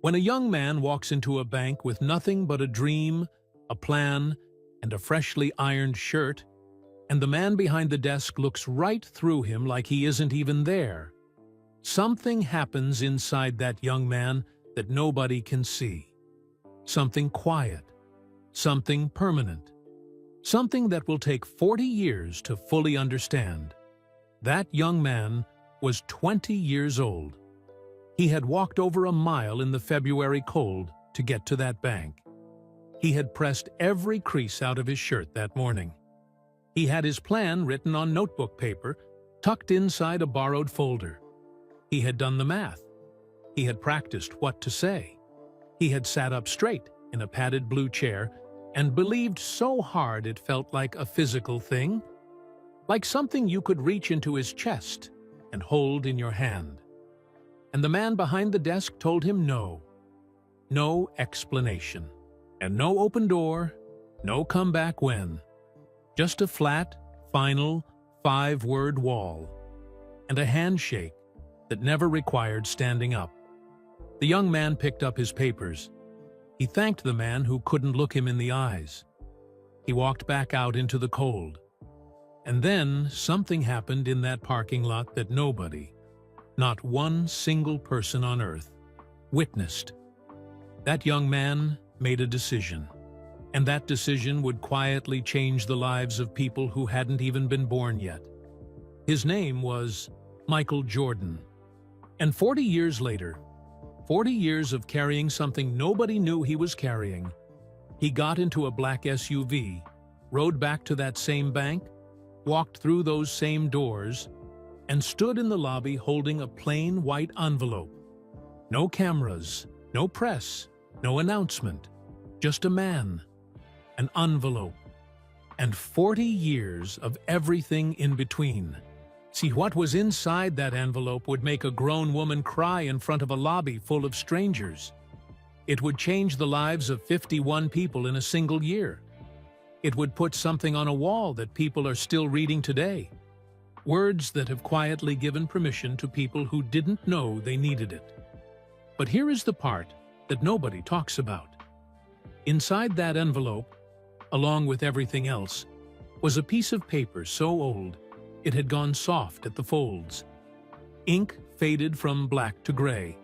When a young man walks into a bank with nothing but a dream, a plan, and a freshly ironed shirt, and the man behind the desk looks right through him like he isn't even there, something happens inside that young man that nobody can see. Something quiet, something permanent, something that will take 40 years to fully understand. That young man was 20 years old. He had walked over a mile in the February cold to get to that bank. He had pressed every crease out of his shirt that morning. He had his plan written on notebook paper, tucked inside a borrowed folder. He had done the math. He had practiced what to say. He had sat up straight in a padded blue chair and believed so hard it felt like a physical thing, like something you could reach into his chest and hold in your hand. And the man behind the desk told him no. No explanation. And no open door, no comeback when. Just a flat, final, 5-word wall. And a handshake that never required standing up. The young man picked up his papers. He thanked the man who couldn't look him in the eyes. He walked back out into the cold. And then something happened in that parking lot that nobody, not one single person on earth, witnessed. That young man made a decision, and that decision would quietly change the lives of people who hadn't even been born yet. His name was Michael Jordan. And 40 years later, 40 years of carrying something nobody knew he was carrying, he got into a black SUV, rode back to that same bank, walked through those same doors, and stood in the lobby holding a plain white envelope. No cameras, no press, no announcement, just a man, an envelope, and 40 years of everything in between. See, what was inside that envelope would make a grown woman cry in front of a lobby full of strangers. It would change the lives of 51 people in a single year. It would put something on a wall that people are still reading today. Words that have quietly given permission to people who didn't know they needed it. But here is the part that nobody talks about. Inside that envelope, along with everything else, was a piece of paper so old it had gone soft at the folds. Ink faded from black to gray.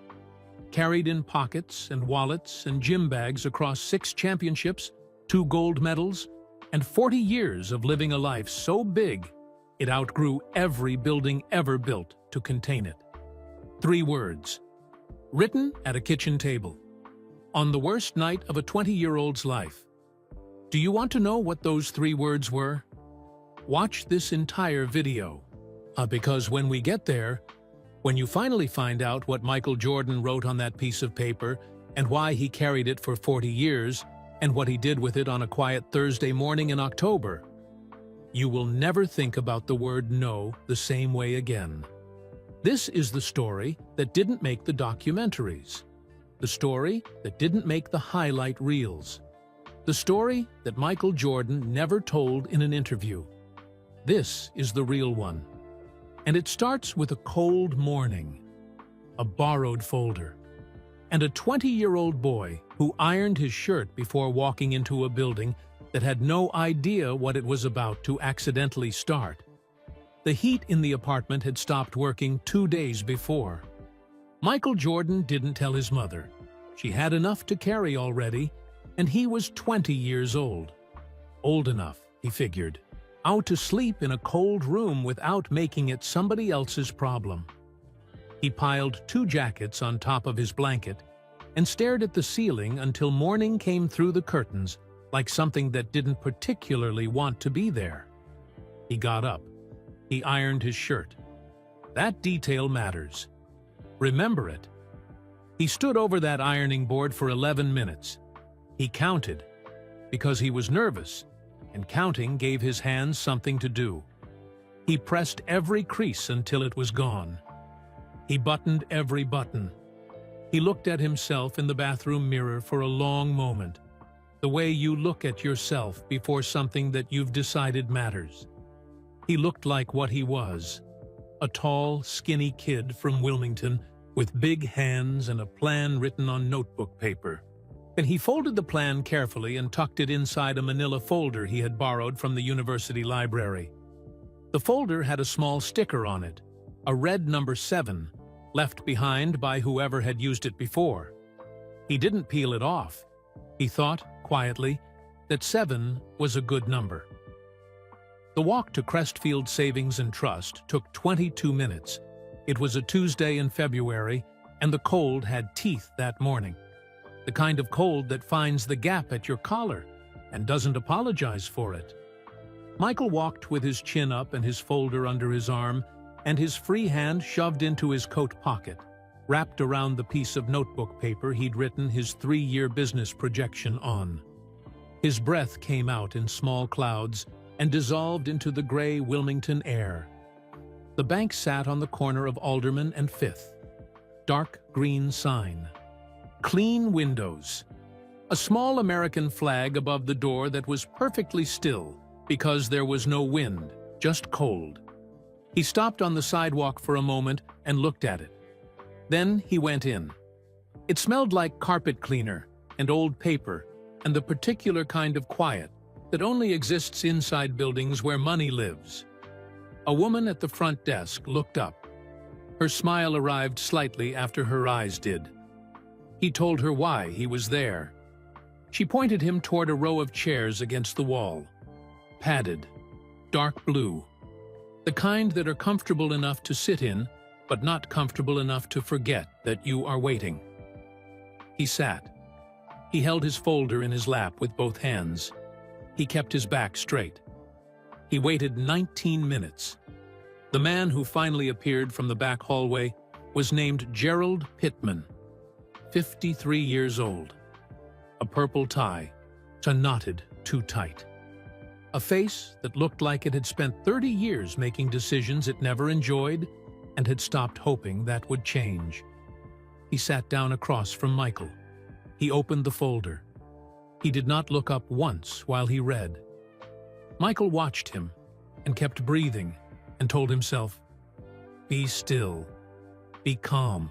Carried in pockets and wallets and gym bags across 6 championships, 2 gold medals, and 40 years of living a life so big it outgrew every building ever built to contain it. 3 words, written at a kitchen table, on the worst night of a 20-year-old's life. Do you want to know what those 3 words were? Watch this entire video, because when we get there, when you finally find out what Michael Jordan wrote on that piece of paper and why he carried it for 40 years and what he did with it on a quiet Thursday morning in October, you will never think about the word no the same way again. This is the story that didn't make the documentaries, the story that didn't make the highlight reels, the story that Michael Jordan never told in an interview. This is the real one. And it starts with a cold morning, a borrowed folder, and a 20-year-old boy who ironed his shirt before walking into a building that had no idea what it was about to accidentally start. The heat in the apartment had stopped working 2 days before. Michael Jordan didn't tell his mother. She had enough to carry already, and he was 20 years old. Old enough, he figured, out to sleep in a cold room without making it somebody else's problem. He piled 2 jackets on top of his blanket and stared at the ceiling until morning came through the curtains like something that didn't particularly want to be there. He got up. He ironed his shirt. That detail matters. Remember it. He stood over that ironing board for 11 minutes. He counted, because he was nervous, and counting gave his hands something to do. He pressed every crease until it was gone. He buttoned every button. He looked at himself in the bathroom mirror for a long moment, the way you look at yourself before something that you've decided matters. He looked like what he was, a tall, skinny kid from Wilmington with big hands and a plan written on notebook paper. And he folded the plan carefully and tucked it inside a manila folder he had borrowed from the university library. The folder had a small sticker on it, a red number 7, left behind by whoever had used it before. He didn't peel it off. He thought, quietly, that 7 was a good number. The walk to Crestfield Savings and Trust took 22 minutes. It was a Tuesday in February, and the cold had teeth that morning. The kind of cold that finds the gap at your collar and doesn't apologize for it. Michael walked with his chin up and his folder under his arm, and his free hand shoved into his coat pocket, wrapped around the piece of notebook paper he'd written his 3-year business projection on. His breath came out in small clouds and dissolved into the gray Wilmington air. The bank sat on the corner of Alderman and Fifth. Dark green sign. Clean windows. A small American flag above the door that was perfectly still because there was no wind, just cold. He stopped on the sidewalk for a moment and looked at it. Then he went in. It smelled like carpet cleaner and old paper and the particular kind of quiet that only exists inside buildings where money lives. A woman at the front desk looked up. Her smile arrived slightly after her eyes did. He told her why he was there. She pointed him toward a row of chairs against the wall. Padded, dark blue. The kind that are comfortable enough to sit in, but not comfortable enough to forget that you are waiting. He sat. He held his folder in his lap with both hands. He kept his back straight. He waited 19 minutes. The man who finally appeared from the back hallway was named Gerald Pittman, 53 years old. A purple tie, knotted too tight. A face that looked like it had spent 30 years making decisions it never enjoyed and had stopped hoping that would change. He sat down across from Michael. He opened the folder. He did not look up once while he read. Michael watched him and kept breathing and told himself, "Be still. Be calm.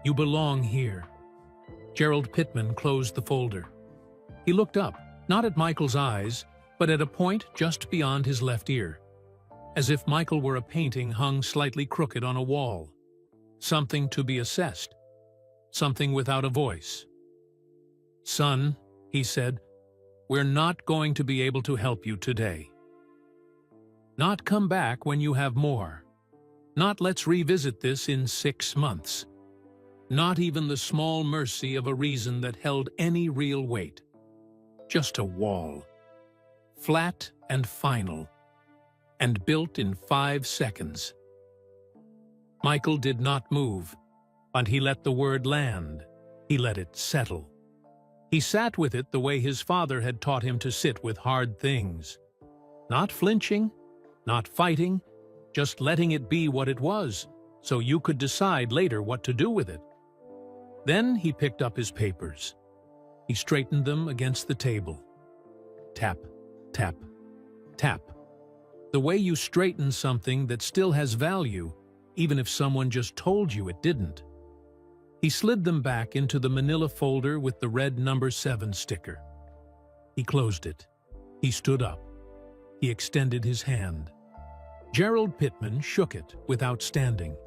You belong here." Gerald Pittman closed the folder. He looked up, not at Michael's eyes, but at a point just beyond his left ear, as if Michael were a painting hung slightly crooked on a wall. Something to be assessed. Something without a voice. "Son," he said, "we're not going to be able to help you today. Not come back when you have more. Not let's revisit this in 6 months. Not even the small mercy of a reason that held any real weight. Just a wall. Flat and final. And built in 5 seconds." Michael did not move, but he let the word land. He let it settle. He sat with it the way his father had taught him to sit with hard things. Not flinching, not fighting, just letting it be what it was, so you could decide later what to do with it. Then he picked up his papers. He straightened them against the table. Tap, tap, tap. The way you straighten something that still has value, even if someone just told you it didn't. He slid them back into the manila folder with the red number 7 sticker. He closed it. He stood up. He extended his hand. Gerald Pittman shook it without standing.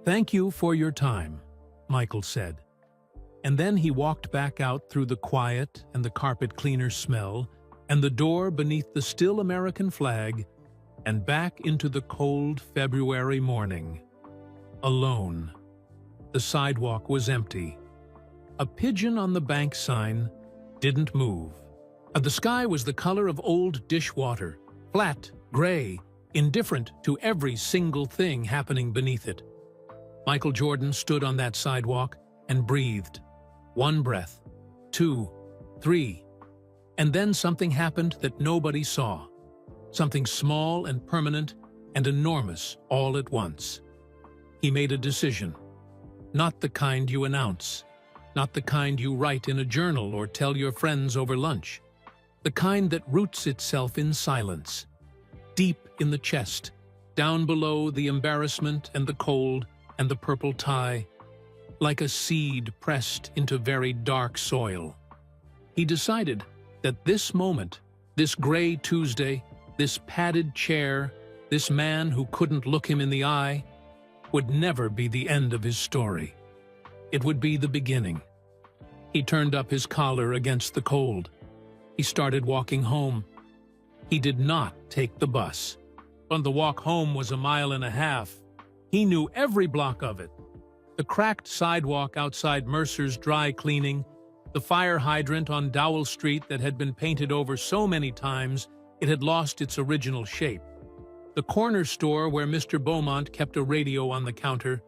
"Thank you for your time," Michael said. And then he walked back out through the quiet and the carpet cleaner smell and the door beneath the still American flag and back into the cold February morning. Alone. The sidewalk was empty. A pigeon on the bank sign didn't move. The sky was the color of old dishwater, flat, gray, indifferent to every single thing happening beneath it. Michael Jordan stood on that sidewalk and breathed. 1 breath, 2, 3, and then something happened that nobody saw. Something small and permanent and enormous all at once. He made a decision. Not the kind you announce. Not the kind you write in a journal or tell your friends over lunch. The kind that roots itself in silence. Deep in the chest, down below the embarrassment and the cold, and the purple tie, like a seed pressed into very dark soil. He decided that this moment, this gray Tuesday, this padded chair, this man who couldn't look him in the eye, would never be the end of his story. It would be the beginning. He turned up his collar against the cold. He started walking home. He did not take the bus. But the walk home was 1.5 miles. He knew every block of it. The cracked sidewalk outside Mercer's dry cleaning, the fire hydrant on Dowell Street that had been painted over so many times it had lost its original shape, the corner store where Mr. Beaumont kept a radio on the counter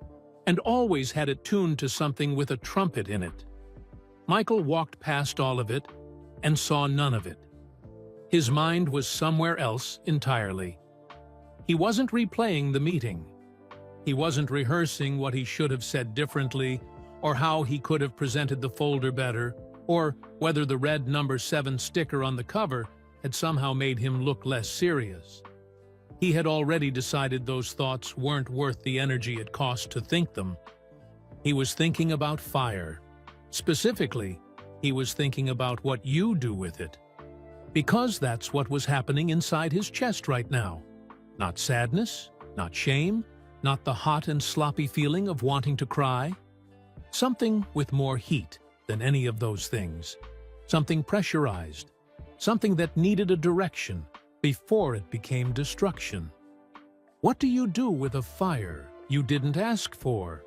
and always had it tuned to something with a trumpet in it. Michael walked past all of it and saw none of it. His mind was somewhere else entirely. He wasn't replaying the meeting. He wasn't rehearsing what he should have said differently, or how he could have presented the folder better, or whether the red number 7 sticker on the cover had somehow made him look less serious. He had already decided those thoughts weren't worth the energy it cost to think them. He was thinking about fire. Specifically, he was thinking about what you do with it. Because that's what was happening inside his chest right now. Not sadness, not shame, not the hot and sloppy feeling of wanting to cry. Something with more heat than any of those things. Something pressurized. Something that needed a direction before it became destruction. What do you do with a fire you didn't ask for?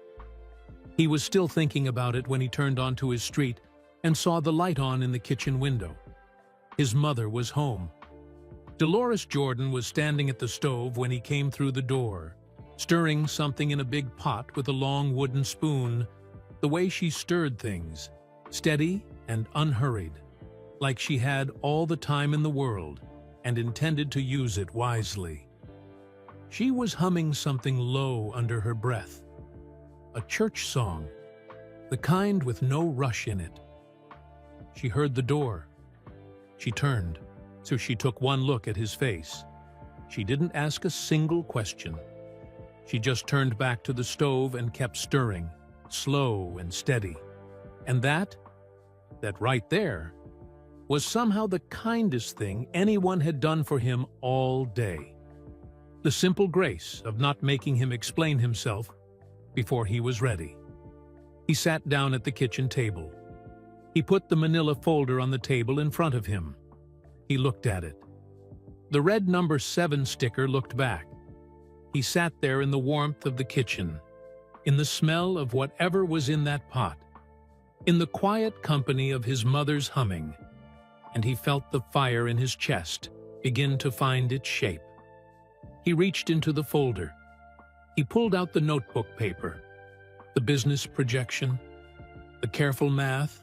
He was still thinking about it when he turned onto his street and saw the light on in the kitchen window. His mother was home. Dolores Jordan was standing at the stove when he came through the door, stirring something in a big pot with a long wooden spoon, the way she stirred things, steady and unhurried, like she had all the time in the world and intended to use it wisely. She was humming something low under her breath, a church song, the kind with no rush in it. She heard the door. She turned, so she took one look at his face. She didn't ask a single question. She just turned back to the stove and kept stirring, slow and steady. And that right there, was somehow the kindest thing anyone had done for him all day. The simple grace of not making him explain himself before he was ready. He sat down at the kitchen table. He put the manila folder on the table in front of him. He looked at it. The red number 7 sticker looked back. He sat there in the warmth of the kitchen, in the smell of whatever was in that pot, in the quiet company of his mother's humming, and he felt the fire in his chest begin to find its shape. He reached into the folder. He pulled out the notebook paper, the business projection, the careful math,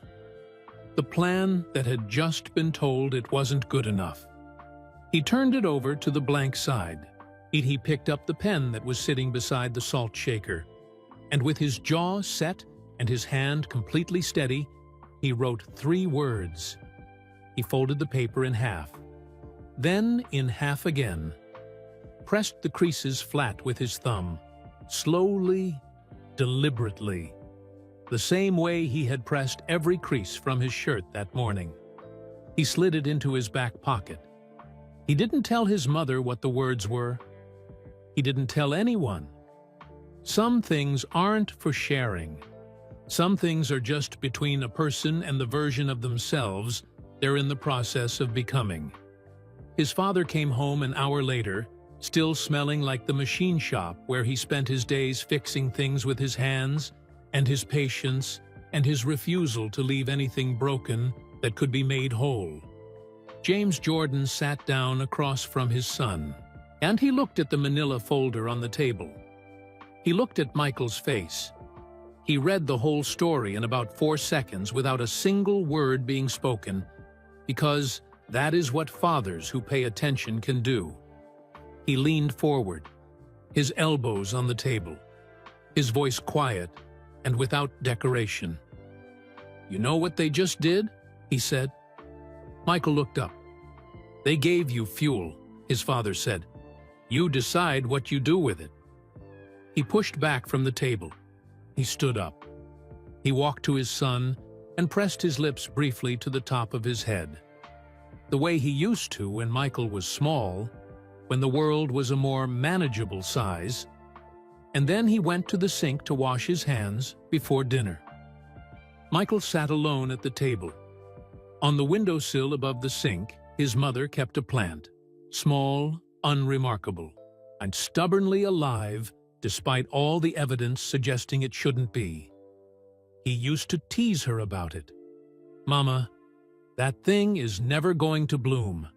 the plan that had just been told it wasn't good enough. He turned it over to the blank side. He picked up the pen that was sitting beside the salt shaker, and with his jaw set and his hand completely steady, he wrote 3 words. He folded the paper in half, then in half again, pressed the creases flat with his thumb, slowly, deliberately, the same way he had pressed every crease from his shirt that morning. He slid it into his back pocket. He didn't tell his mother what the words were. He didn't tell anyone. Some things aren't for sharing. Some things are just between a person and the version of themselves they're in the process of becoming. His father came home an hour later, still smelling like the machine shop where he spent his days fixing things with his hands, and his patience, and his refusal to leave anything broken that could be made whole. James Jordan sat down across from his son, and he looked at the manila folder on the table. He looked at Michael's face. He read the whole story in about 4 seconds without a single word being spoken, because that is what fathers who pay attention can do. He leaned forward, his elbows on the table, his voice quiet and without decoration. "You know what they just did?" he said. Michael looked up. "They gave you fuel," his father said. "You decide what you do with it." He pushed back from the table. He stood up. He walked to his son and pressed his lips briefly to the top of his head, the way he used to when Michael was small, when the world was a more manageable size. And then he went to the sink to wash his hands before dinner. Michael sat alone at the table. On the windowsill above the sink, his mother kept a plant, small, unremarkable, and stubbornly alive despite all the evidence suggesting it shouldn't be. He used to tease her about it. "Mama, that thing is never going to bloom."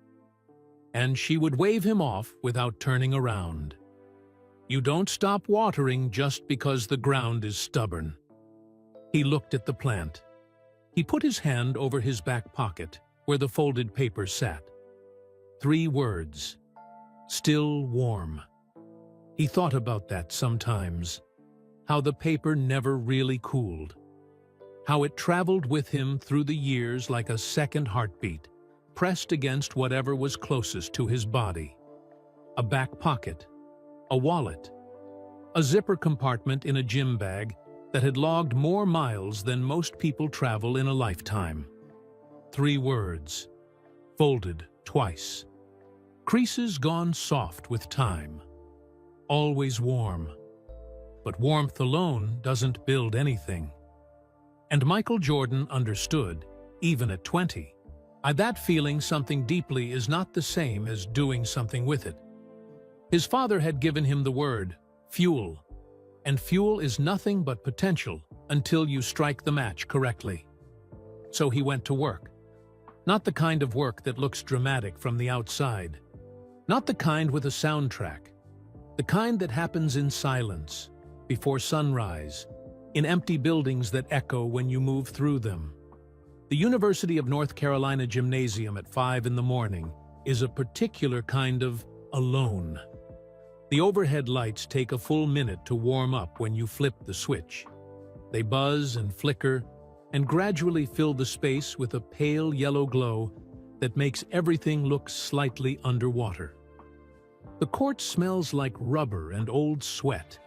And she would wave him off without turning around. "You don't stop watering just because the ground is stubborn." He looked at the plant. He put his hand over his back pocket, where the folded paper sat. 3 words. Still warm. He thought about that sometimes. How the paper never really cooled. How it traveled with him through the years like a second heartbeat, pressed against whatever was closest to his body. A back pocket. A wallet. A zipper compartment in a gym bag that had logged more miles than most people travel in a lifetime. 3 words. Folded twice. Creases gone soft with time. Always warm. But warmth alone doesn't build anything. And Michael Jordan understood, even at 20. That feeling something deeply is not the same as doing something with it. His father had given him the word, fuel. And fuel is nothing but potential until you strike the match correctly. So he went to work. Not the kind of work that looks dramatic from the outside. Not the kind with a soundtrack. The kind that happens in silence, before sunrise, in empty buildings that echo when you move through them. The University of North Carolina gymnasium at 5 in the morning is a particular kind of alone. The overhead lights take a full minute to warm up when you flip the switch. They buzz and flicker and gradually fill the space with a pale yellow glow that makes everything look slightly underwater. The court smells like rubber and old sweat,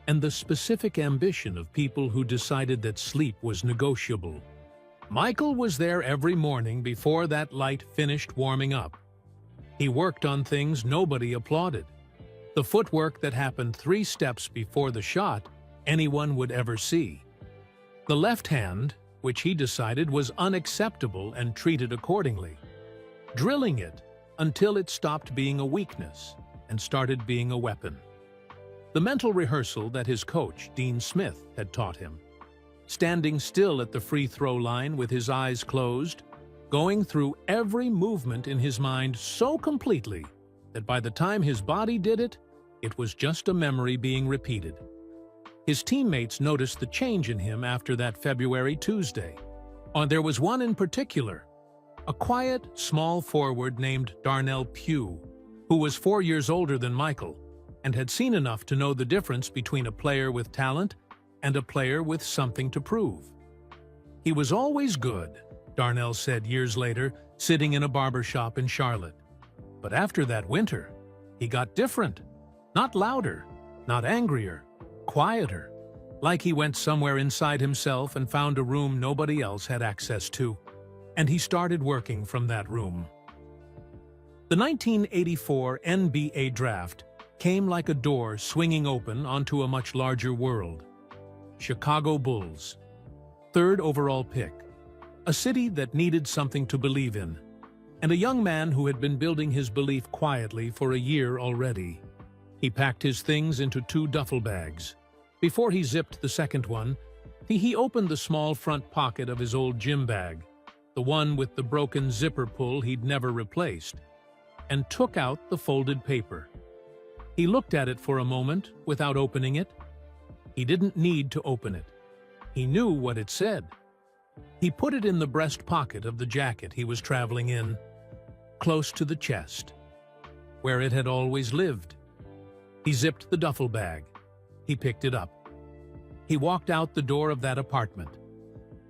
and the specific ambition of people who decided that sleep was negotiable. Michael was there every morning before that light finished warming up. He worked on things nobody applauded. The footwork that happened 3 steps before the shot anyone would ever see. The left hand, which he decided was unacceptable and treated accordingly. Drilling it until it stopped being a weakness and started being a weapon. The mental rehearsal that his coach, Dean Smith, had taught him. Standing still at the free throw line with his eyes closed, going through every movement in his mind so completely that by the time his body did it, it was just a memory being repeated. His teammates noticed the change in him after that February Tuesday. There was one in particular, a quiet, small forward named Darnell Pugh, who was 4 years older than Michael and had seen enough to know the difference between a player with talent and a player with something to prove. "He was always good," Darnell said years later, sitting in a barber shop in Charlotte. "But after that winter, he got different. Not louder, not angrier, quieter, like he went somewhere inside himself and found a room nobody else had access to. And he started working from that room." The 1984 NBA draft came like a door swinging open onto a much larger world. Chicago Bulls, 3rd overall pick, a city that needed something to believe in, and a young man who had been building his belief quietly for a year already. He packed his things into 2 duffel bags. Before he zipped the second one, he opened the small front pocket of his old gym bag, the one with the broken zipper pull he'd never replaced, and took out the folded paper. He looked at it for a moment without opening it. He didn't need to open it. He knew what it said. He put it in the breast pocket of the jacket he was traveling in, close to the chest, where it had always lived. He zipped the duffel bag. He picked it up. He walked out the door of that apartment.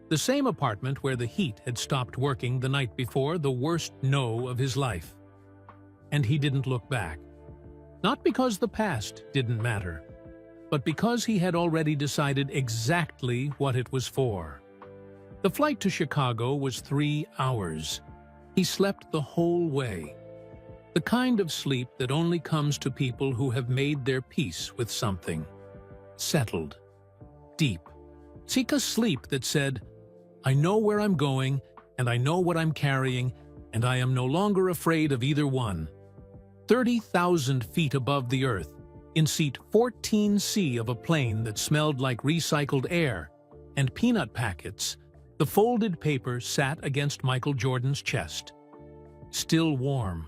The same apartment where the heat had stopped working the night before the worst no of his life. And he didn't look back. Not because the past didn't matter, but because he had already decided exactly what it was for. The flight to Chicago was 3 hours. He slept the whole way. The kind of sleep that only comes to people who have made their peace with something. Settled. Deep. Seek a sleep that said, I know where I'm going, and I know what I'm carrying, and I am no longer afraid of either one. 30,000 feet above the earth, in seat 14C of a plane that smelled like recycled air and peanut packets, the folded paper sat against Michael Jordan's chest. Still warm.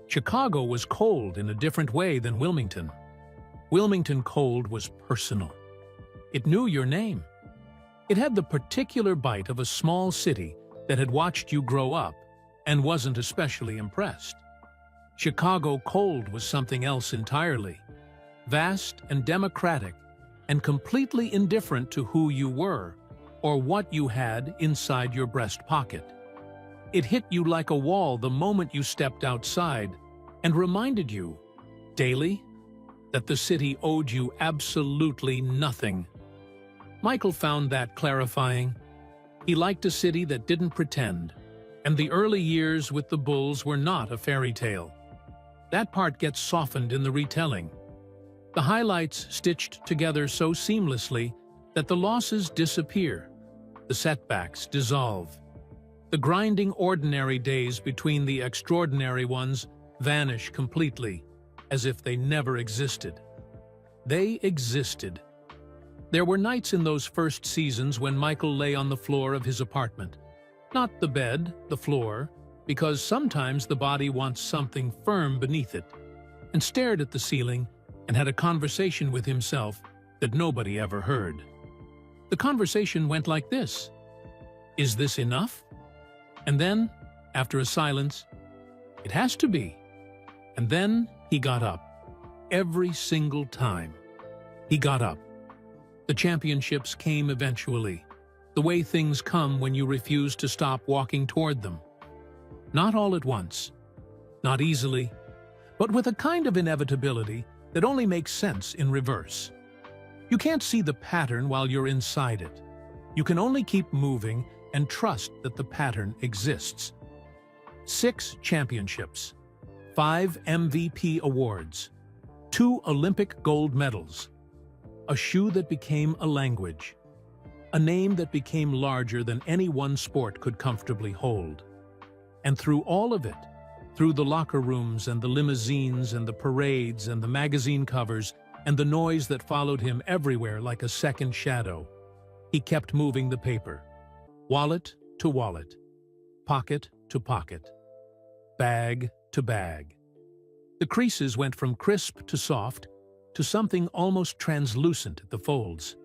Chicago was cold in a different way than Wilmington. Wilmington cold was personal. It knew your name. It had the particular bite of a small city that had watched you grow up and wasn't especially impressed. Chicago cold was something else entirely. Vast and democratic, and completely indifferent to who you were or what you had inside your breast pocket. It hit you like a wall the moment you stepped outside and reminded you, daily, that the city owed you absolutely nothing. Michael found that clarifying. He liked a city that didn't pretend, and the early years with the Bulls were not a fairy tale. That part gets softened in the retelling. The highlights stitched together so seamlessly that the losses disappear, the setbacks dissolve. The grinding ordinary days between the extraordinary ones vanish completely, as if they never existed. They existed. There were nights in those first seasons when Michael lay on the floor of his apartment. Not the bed, the floor, because sometimes the body wants something firm beneath it, and stared at the ceiling and had a conversation with himself that nobody ever heard. The conversation went like this: Is this enough? And then, after a silence, it has to be. And then he got up. Every single time. He got up. The championships came eventually, the way things come when you refuse to stop walking toward them. Not all at once, not easily, but with a kind of inevitability that only makes sense in reverse. You can't see the pattern while you're inside it. You can only keep moving and trust that the pattern exists. 6 championships, 5 MVP awards, 2 Olympic gold medals, a shoe that became a language, a name that became larger than any one sport could comfortably hold. And through all of it, through the locker rooms and the limousines and the parades and the magazine covers and the noise that followed him everywhere like a second shadow, he kept moving the paper. Wallet to wallet, pocket to pocket, bag to bag. The creases went from crisp to soft to something almost translucent at the folds.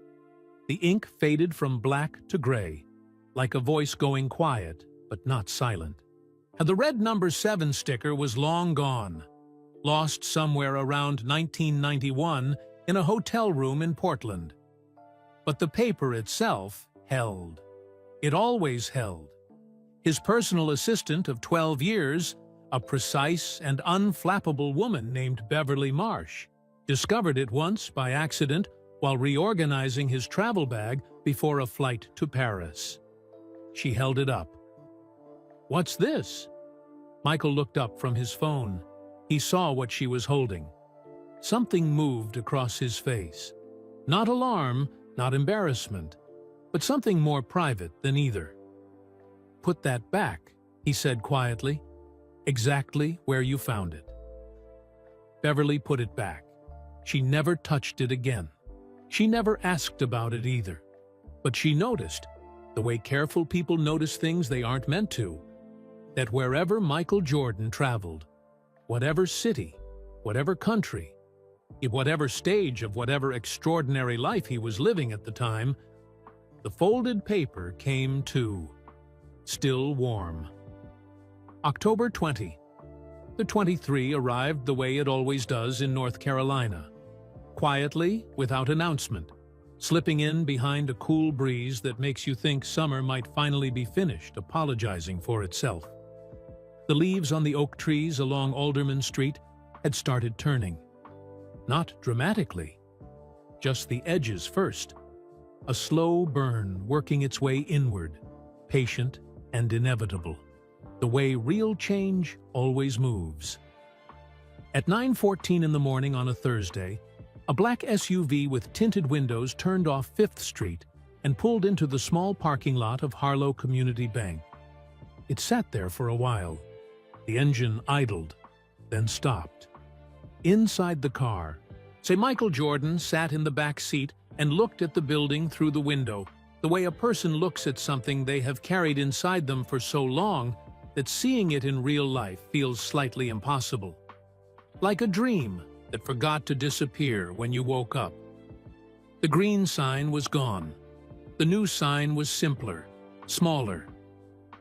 The ink faded from black to gray, like a voice going quiet but not silent. And the red number 7 sticker was long gone, lost somewhere around 1991 in a hotel room in Portland. But the paper itself held. It always held. His personal assistant of 12 years, a precise and unflappable woman named Beverly Marsh, discovered it once by accident while reorganizing his travel bag before a flight to Paris. She held it up. "What's this?" Michael looked up from his phone. He saw what she was holding. Something moved across his face. Not alarm, not embarrassment, but something more private than either. "Put that back," he said quietly, "exactly where you found it." Beverly put it back. She never touched it again. She never asked about it either. But she noticed, the way careful people notice things they aren't meant to, that wherever Michael Jordan traveled, whatever city, whatever country, in whatever stage of whatever extraordinary life he was living at the time, the folded paper came too, still warm. October 20. The 23 arrived the way it always does in North Carolina. Quietly, without announcement, slipping in behind a cool breeze that makes you think summer might finally be finished apologizing for itself. The leaves on the oak trees along Alderman Street had started turning. Not dramatically, just the edges first. A slow burn working its way inward, patient and inevitable, the way real change always moves. At 9:14 in the morning on a Thursday, a black SUV with tinted windows turned off 5th Street and pulled into the small parking lot of Harlow Community Bank. It sat there for a while. The engine idled, then stopped. Inside the car, Michael Jordan sat in the back seat and looked at the building through the window, the way a person looks at something they have carried inside them for so long that seeing it in real life feels slightly impossible. Like a dream that forgot to disappear when you woke up. The green sign was gone. The new sign was simpler, smaller.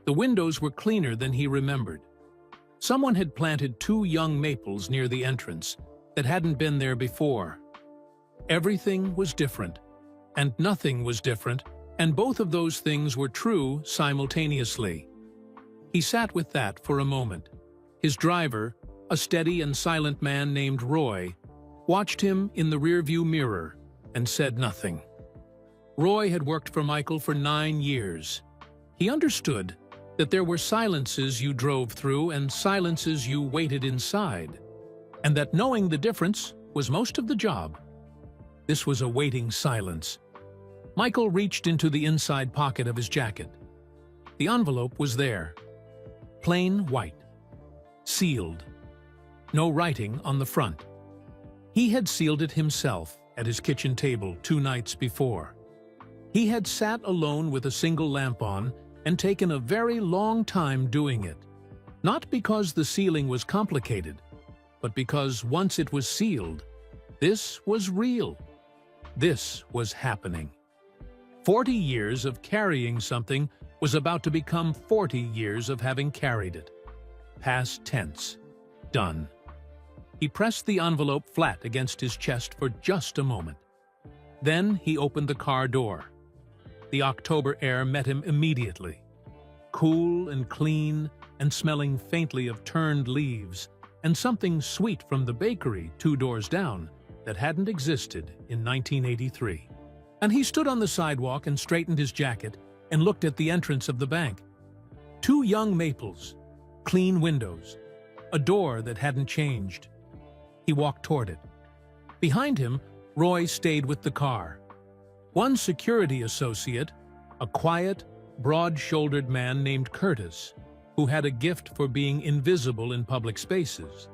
The windows were cleaner than he remembered. Someone had planted 2 young maples near the entrance that hadn't been there before. Everything was different, and nothing was different, and both of those things were true simultaneously. He sat with that for a moment. His driver, a steady and silent man named Roy, watched him in the rearview mirror and said nothing. Roy had worked for Michael for 9 years. He understood that there were silences you drove through and silences you waited inside, and that knowing the difference was most of the job. This was a waiting silence. Michael reached into the inside pocket of his jacket. The envelope was there. Plain white. Sealed. No writing on the front. He had sealed it himself at his kitchen table 2 nights before. He had sat alone with a single lamp on and taken a very long time doing it. Not because the sealing was complicated, but because once it was sealed, this was real. This was happening. 40 years of carrying something was about to become 40 years of having carried it. Past tense. Done. He pressed the envelope flat against his chest for just a moment. Then he opened the car door. The October air met him immediately. Cool and clean and smelling faintly of turned leaves and something sweet from the bakery 2 doors down that hadn't existed in 1983. And he stood on the sidewalk and straightened his jacket and looked at the entrance of the bank. 2 young maples, clean windows, a door that hadn't changed. He walked toward it. Behind him, Roy stayed with the car. One security associate, a quiet, broad-shouldered man named Curtis, who had a gift for being invisible in public spaces,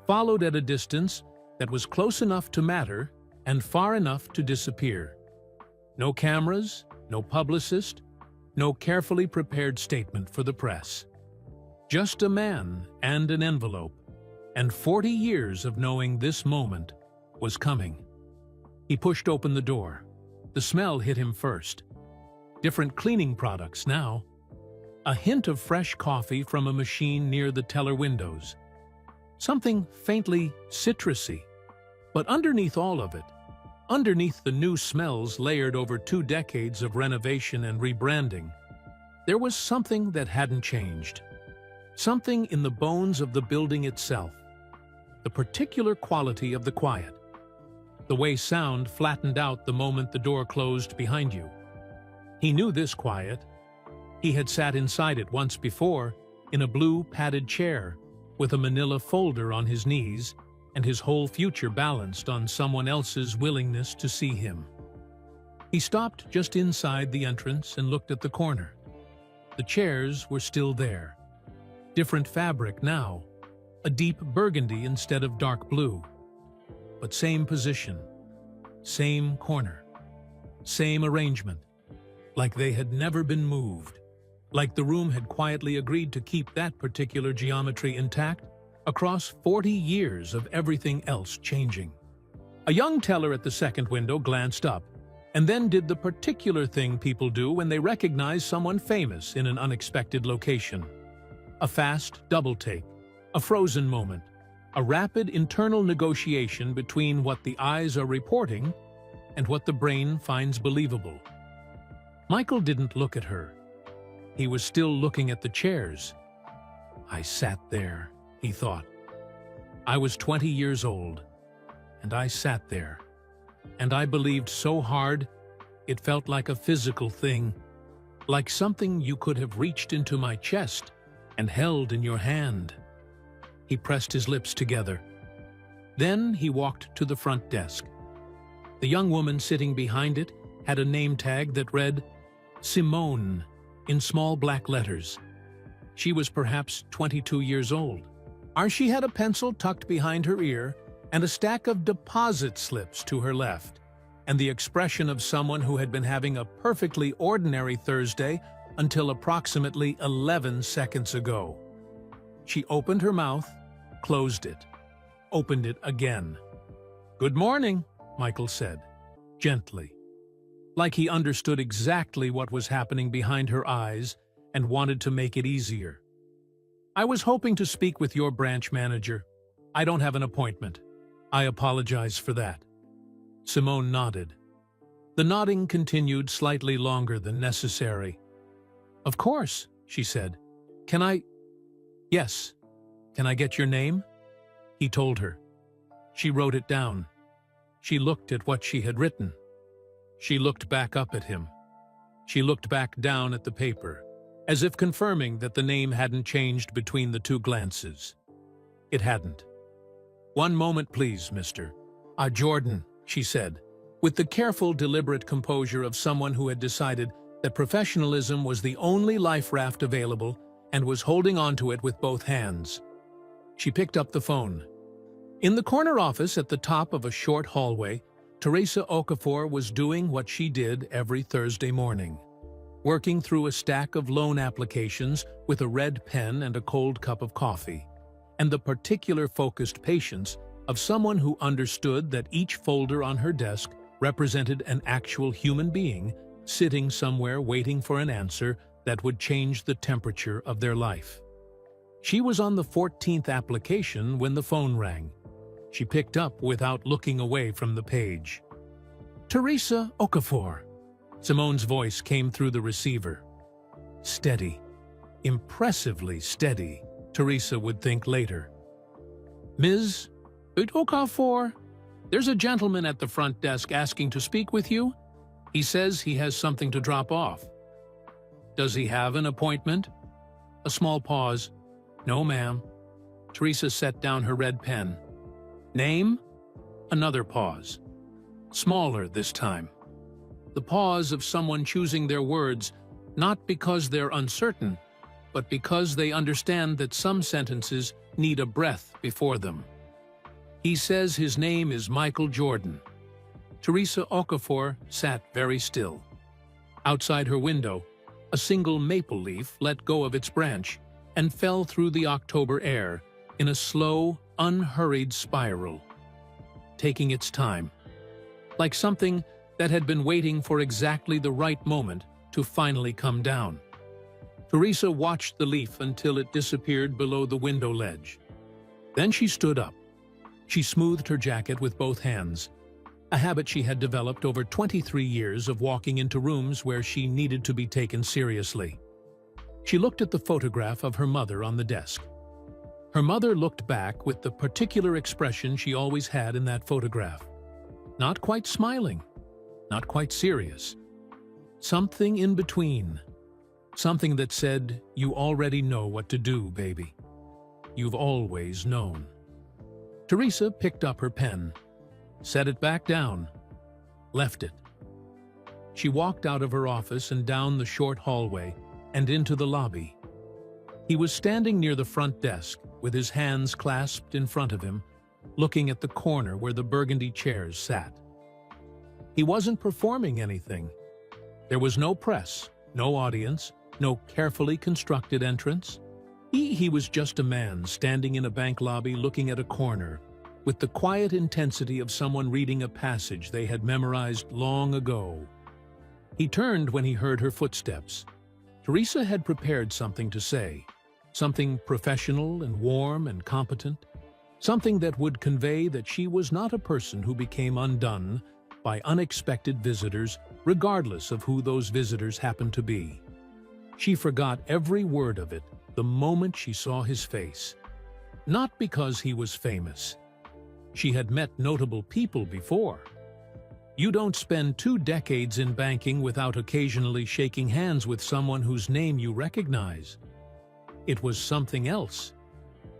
followed at a distance that was close enough to matter and far enough to disappear. No cameras, no publicist, no carefully prepared statement for the press. Just a man and an envelope, and 40 years of knowing this moment was coming. He pushed open the door. The smell hit him first. Different cleaning products now. A hint of fresh coffee from a machine near the teller windows. Something faintly citrusy. But underneath all of it, underneath the new smells layered over 2 decades of renovation and rebranding, there was something that hadn't changed. Something in the bones of the building itself. The particular quality of the quiet. The way sound flattened out the moment the door closed behind you. He knew this quiet. He had sat inside it once before, in a blue padded chair, with a manila folder on his knees, and his whole future balanced on someone else's willingness to see him. He stopped just inside the entrance and looked at the corner. The chairs were still there. Different fabric now, a deep burgundy instead of dark blue. But same position, same corner, same arrangement, like they had never been moved, like the room had quietly agreed to keep that particular geometry intact across 40 years of everything else changing. A young teller at the second window glanced up, and then did the particular thing people do when they recognize someone famous in an unexpected location. A fast double take, a frozen moment, a rapid internal negotiation between what the eyes are reporting and what the brain finds believable. Michael didn't look at her. He was still looking at the chairs. I sat there, he thought. I was 20 years old, and I sat there, And I believed so hard, it felt like a physical thing, like something you could have reached into my chest and held in your hand. He pressed his lips together. Then he walked to the front desk. The young woman sitting behind it had a name tag that read, Simone, in small black letters. She was perhaps 22 years old. She had a pencil tucked behind her ear and a stack of deposit slips to her left, and the expression of someone who had been having a perfectly ordinary Thursday until approximately 11 seconds ago. She opened her mouth, closed it, opened it again. "Good morning," Michael said, gently, like he understood exactly what was happening behind her eyes and wanted to make it easier. "I was hoping to speak with your branch manager. I don't have an appointment. I apologize for that." Simone nodded. The nodding continued slightly longer than necessary. "Of course," she said. "Can I—" "Yes. Can I get your name?" He told her. She wrote it down. She looked at what she had written. She looked back up at him. She looked back down at the paper, as if confirming that the name hadn't changed between the two glances. It hadn't. "One moment, please, Mr. Jordan," she said, with the careful, deliberate composure of someone who had decided that professionalism was the only life raft available and was holding onto it with both hands. She picked up the phone. In the corner office at the top of a short hallway, Teresa Okafor was doing what she did every Thursday morning, working through a stack of loan applications with a red pen and a cold cup of coffee, and the particular focused patience of someone who understood that each folder on her desk represented an actual human being sitting somewhere waiting for an answer that would change the temperature of their life. She was on the 14th application when the phone rang. She picked up without looking away from the page. "Teresa Okafor." Simone's voice came through the receiver. Steady, impressively steady, Teresa would think later. "Ms. Okafor, there's a gentleman at the front desk asking to speak with you. He says he has something to drop off." "Does he have an appointment?" A small pause. "No, ma'am." Teresa set down her red pen. "Name?" Another pause. Smaller this time. The pause of someone choosing their words, not because they're uncertain, but because they understand that some sentences need a breath before them. "He says his name is Michael Jordan." Teresa Okafor sat very still. Outside her window, a single maple leaf let go of its branch and fell through the October air in a slow, unhurried spiral, taking its time, like something that had been waiting for exactly the right moment to finally come down. Teresa watched the leaf until it disappeared below the window ledge. Then she stood up. She smoothed her jacket with both hands, a habit she had developed over 23 years of walking into rooms where she needed to be taken seriously. She looked at the photograph of her mother on the desk. Her mother looked back with the particular expression she always had in that photograph. Not quite smiling, not quite serious. Something in between. Something that said, "You already know what to do, baby. You've always known." Teresa picked up her pen, set it back down, left it. She walked out of her office and down the short hallway and into the lobby. He was standing near the front desk with his hands clasped in front of him, looking at the corner where the burgundy chairs sat. He wasn't performing anything. There was no press, no audience, no carefully constructed entrance. He was just a man standing in a bank lobby looking at a corner, with the quiet intensity of someone reading a passage they had memorized long ago. He turned when he heard her footsteps. Teresa had prepared something to say, something professional and warm and competent, something that would convey that she was not a person who became undone by unexpected visitors, regardless of who those visitors happened to be. She forgot every word of it the moment she saw his face. Not because he was famous. She had met notable people before. You don't spend 2 decades in banking without occasionally shaking hands with someone whose name you recognize. It was something else.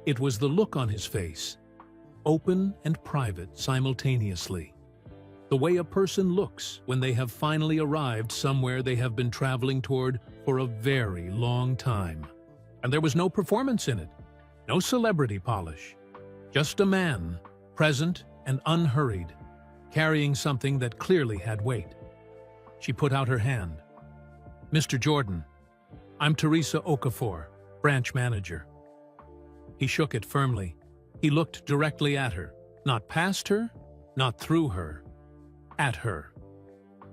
It was the look on his face, open and private simultaneously. The way a person looks when they have finally arrived somewhere they have been traveling toward for a very long time. And there was no performance in it, no celebrity polish. Just a man, present and unhurried, carrying something that clearly had weight. She put out her hand. "Mr. Jordan, I'm Teresa Okafor, branch manager." He shook it firmly. He looked directly at her, not past her, not through her, at her.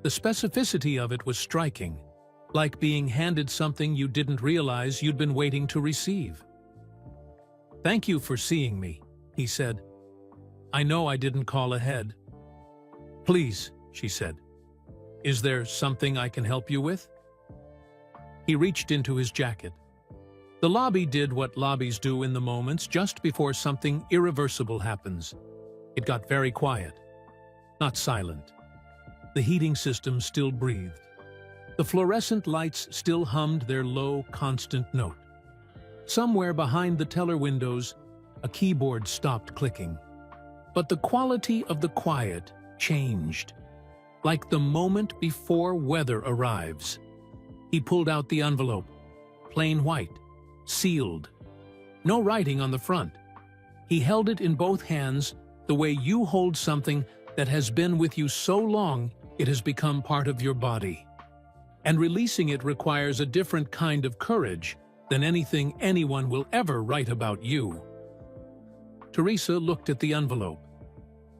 The specificity of it was striking, like being handed something you didn't realize you'd been waiting to receive. "Thank you for seeing me," he said. "I know I didn't call ahead." "Please," she said. "Is there something I can help you with?" He reached into his jacket. The lobby did what lobbies do in the moments just before something irreversible happens. It got very quiet, not silent. The heating system still breathed. The fluorescent lights still hummed their low, constant note. Somewhere behind the teller windows, a keyboard stopped clicking. But the quality of the quiet changed, like the moment before weather arrives. He pulled out the envelope, plain white, sealed. No writing on the front. He held it in both hands the way you hold something that has been with you so long it has become part of your body. And releasing it requires a different kind of courage than anything anyone will ever write about you. Teresa looked at the envelope,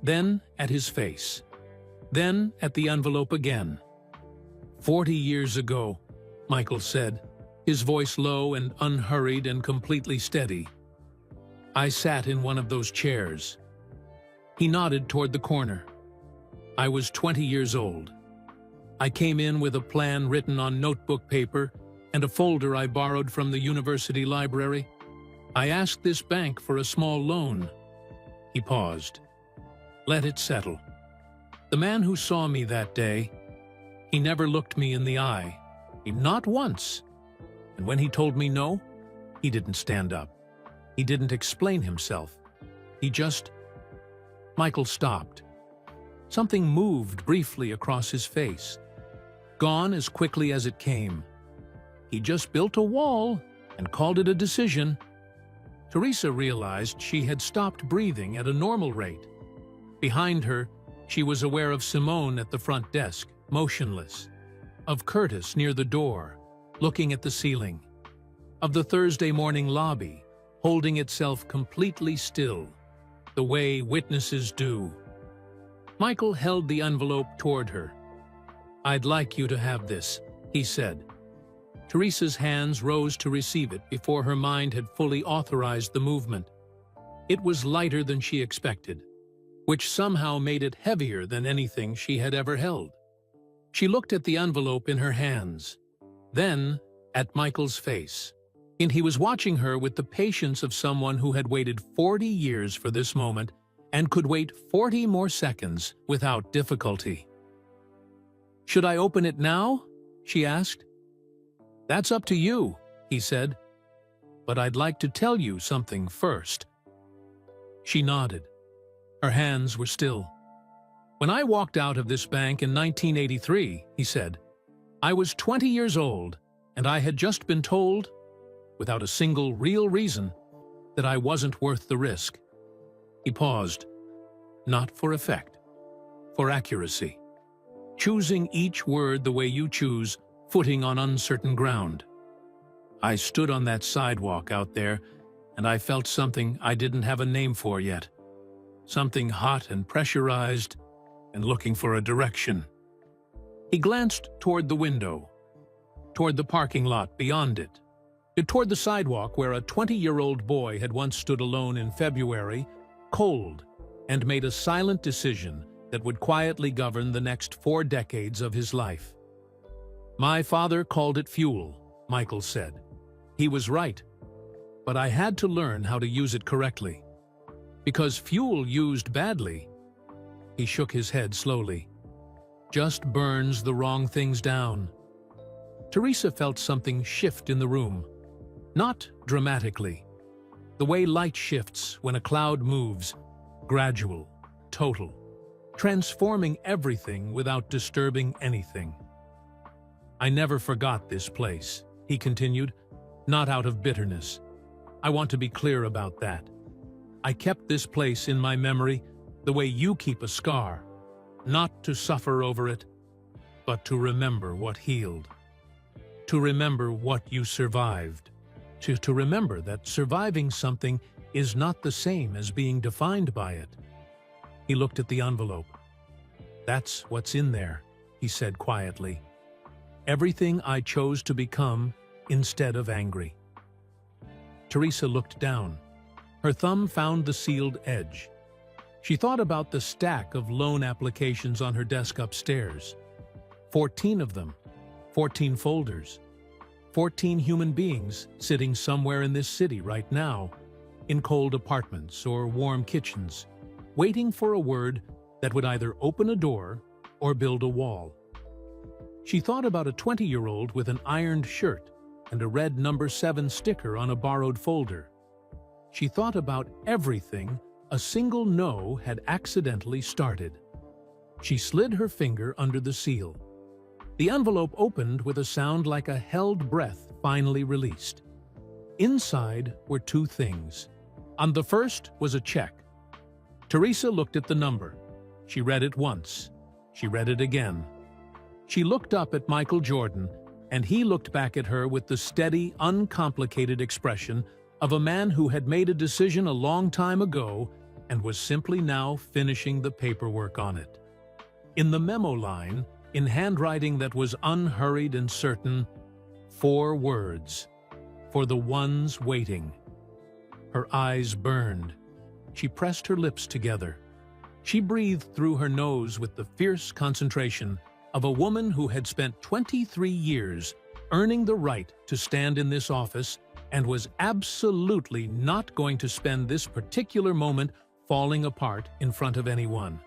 then at his face, then at the envelope again. 40 years ago, Michael said, his voice low and unhurried and completely steady. I sat in one of those chairs. He nodded toward the corner. I was 20 years old. I came in with a plan written on notebook paper and a folder I borrowed from the university library. I asked this bank for a small loan. He paused. Let it settle. The man who saw me that day, he never looked me in the eye, not once. And when he told me no, he didn't stand up. He didn't explain himself. He just... Michael stopped. Something moved briefly across his face, gone as quickly as it came. He just built a wall and called it a decision. Teresa realized she had stopped breathing at a normal rate. Behind her, she was aware of Simone at the front desk, motionless, of Curtis near the door, looking at the ceiling, of the Thursday morning lobby, holding itself completely still, the way witnesses do. Michael held the envelope toward her. I'd like you to have this, he said. Teresa's hands rose to receive it before her mind had fully authorized the movement. It was lighter than she expected, which somehow made it heavier than anything she had ever held. She looked at the envelope in her hands, then at Michael's face. And he was watching her with the patience of someone who had waited 40 years for this moment and could wait 40 more seconds without difficulty. Should I open it now? She asked. That's up to you, he said. But I'd like to tell you something first. She nodded. Her hands were still. When I walked out of this bank in 1983, he said, I was 20 years old, and I had just been told, without a single real reason, that I wasn't worth the risk. He paused, not for effect, for accuracy, choosing each word the way you choose, footing on uncertain ground. I stood on that sidewalk out there, and I felt something I didn't have a name for yet, something hot and pressurized and looking for a direction. He glanced toward the window, toward the parking lot beyond it, toward the sidewalk where a 20-year-old boy had once stood alone in February, cold, and made a silent decision that would quietly govern the next 4 decades of his life. My father called it fuel, Michael said. He was right, but I had to learn how to use it correctly. Because fuel used badly, he shook his head slowly, just burns the wrong things down. Teresa felt something shift in the room. Not dramatically. The way light shifts when a cloud moves, gradual, total, transforming everything without disturbing anything. "I never forgot this place," he continued, "not out of bitterness. I want to be clear about that. I kept this place in my memory the way you keep a scar, not to suffer over it, but to remember what healed. To remember what you survived. To remember that surviving something is not the same as being defined by it." He looked at the envelope. "That's what's in there," he said quietly. "Everything I chose to become instead of angry." Teresa looked down. Her thumb found the sealed edge. She thought about the stack of loan applications on her desk upstairs. 14 of them, 14 folders, 14 human beings sitting somewhere in this city right now, in cold apartments or warm kitchens, waiting for a word that would either open a door or build a wall. She thought about a 20-year-old with an ironed shirt and a red number 7 sticker on a borrowed folder. She thought about everything a single no had accidentally started. She slid her finger under the seal. The envelope opened with a sound like a held breath finally released. Inside were 2 things. On the first was a check. Teresa looked at the number. She read it once. She read it again. She looked up at Michael Jordan, and he looked back at her with the steady, uncomplicated expression of a man who had made a decision a long time ago and was simply now finishing the paperwork on it. In the memo line, in handwriting that was unhurried and certain, 4 words: "For the ones waiting." Her eyes burned. She pressed her lips together. She breathed through her nose with the fierce concentration of a woman who had spent 23 years earning the right to stand in this office and was absolutely not going to spend this particular moment falling apart in front of anyone.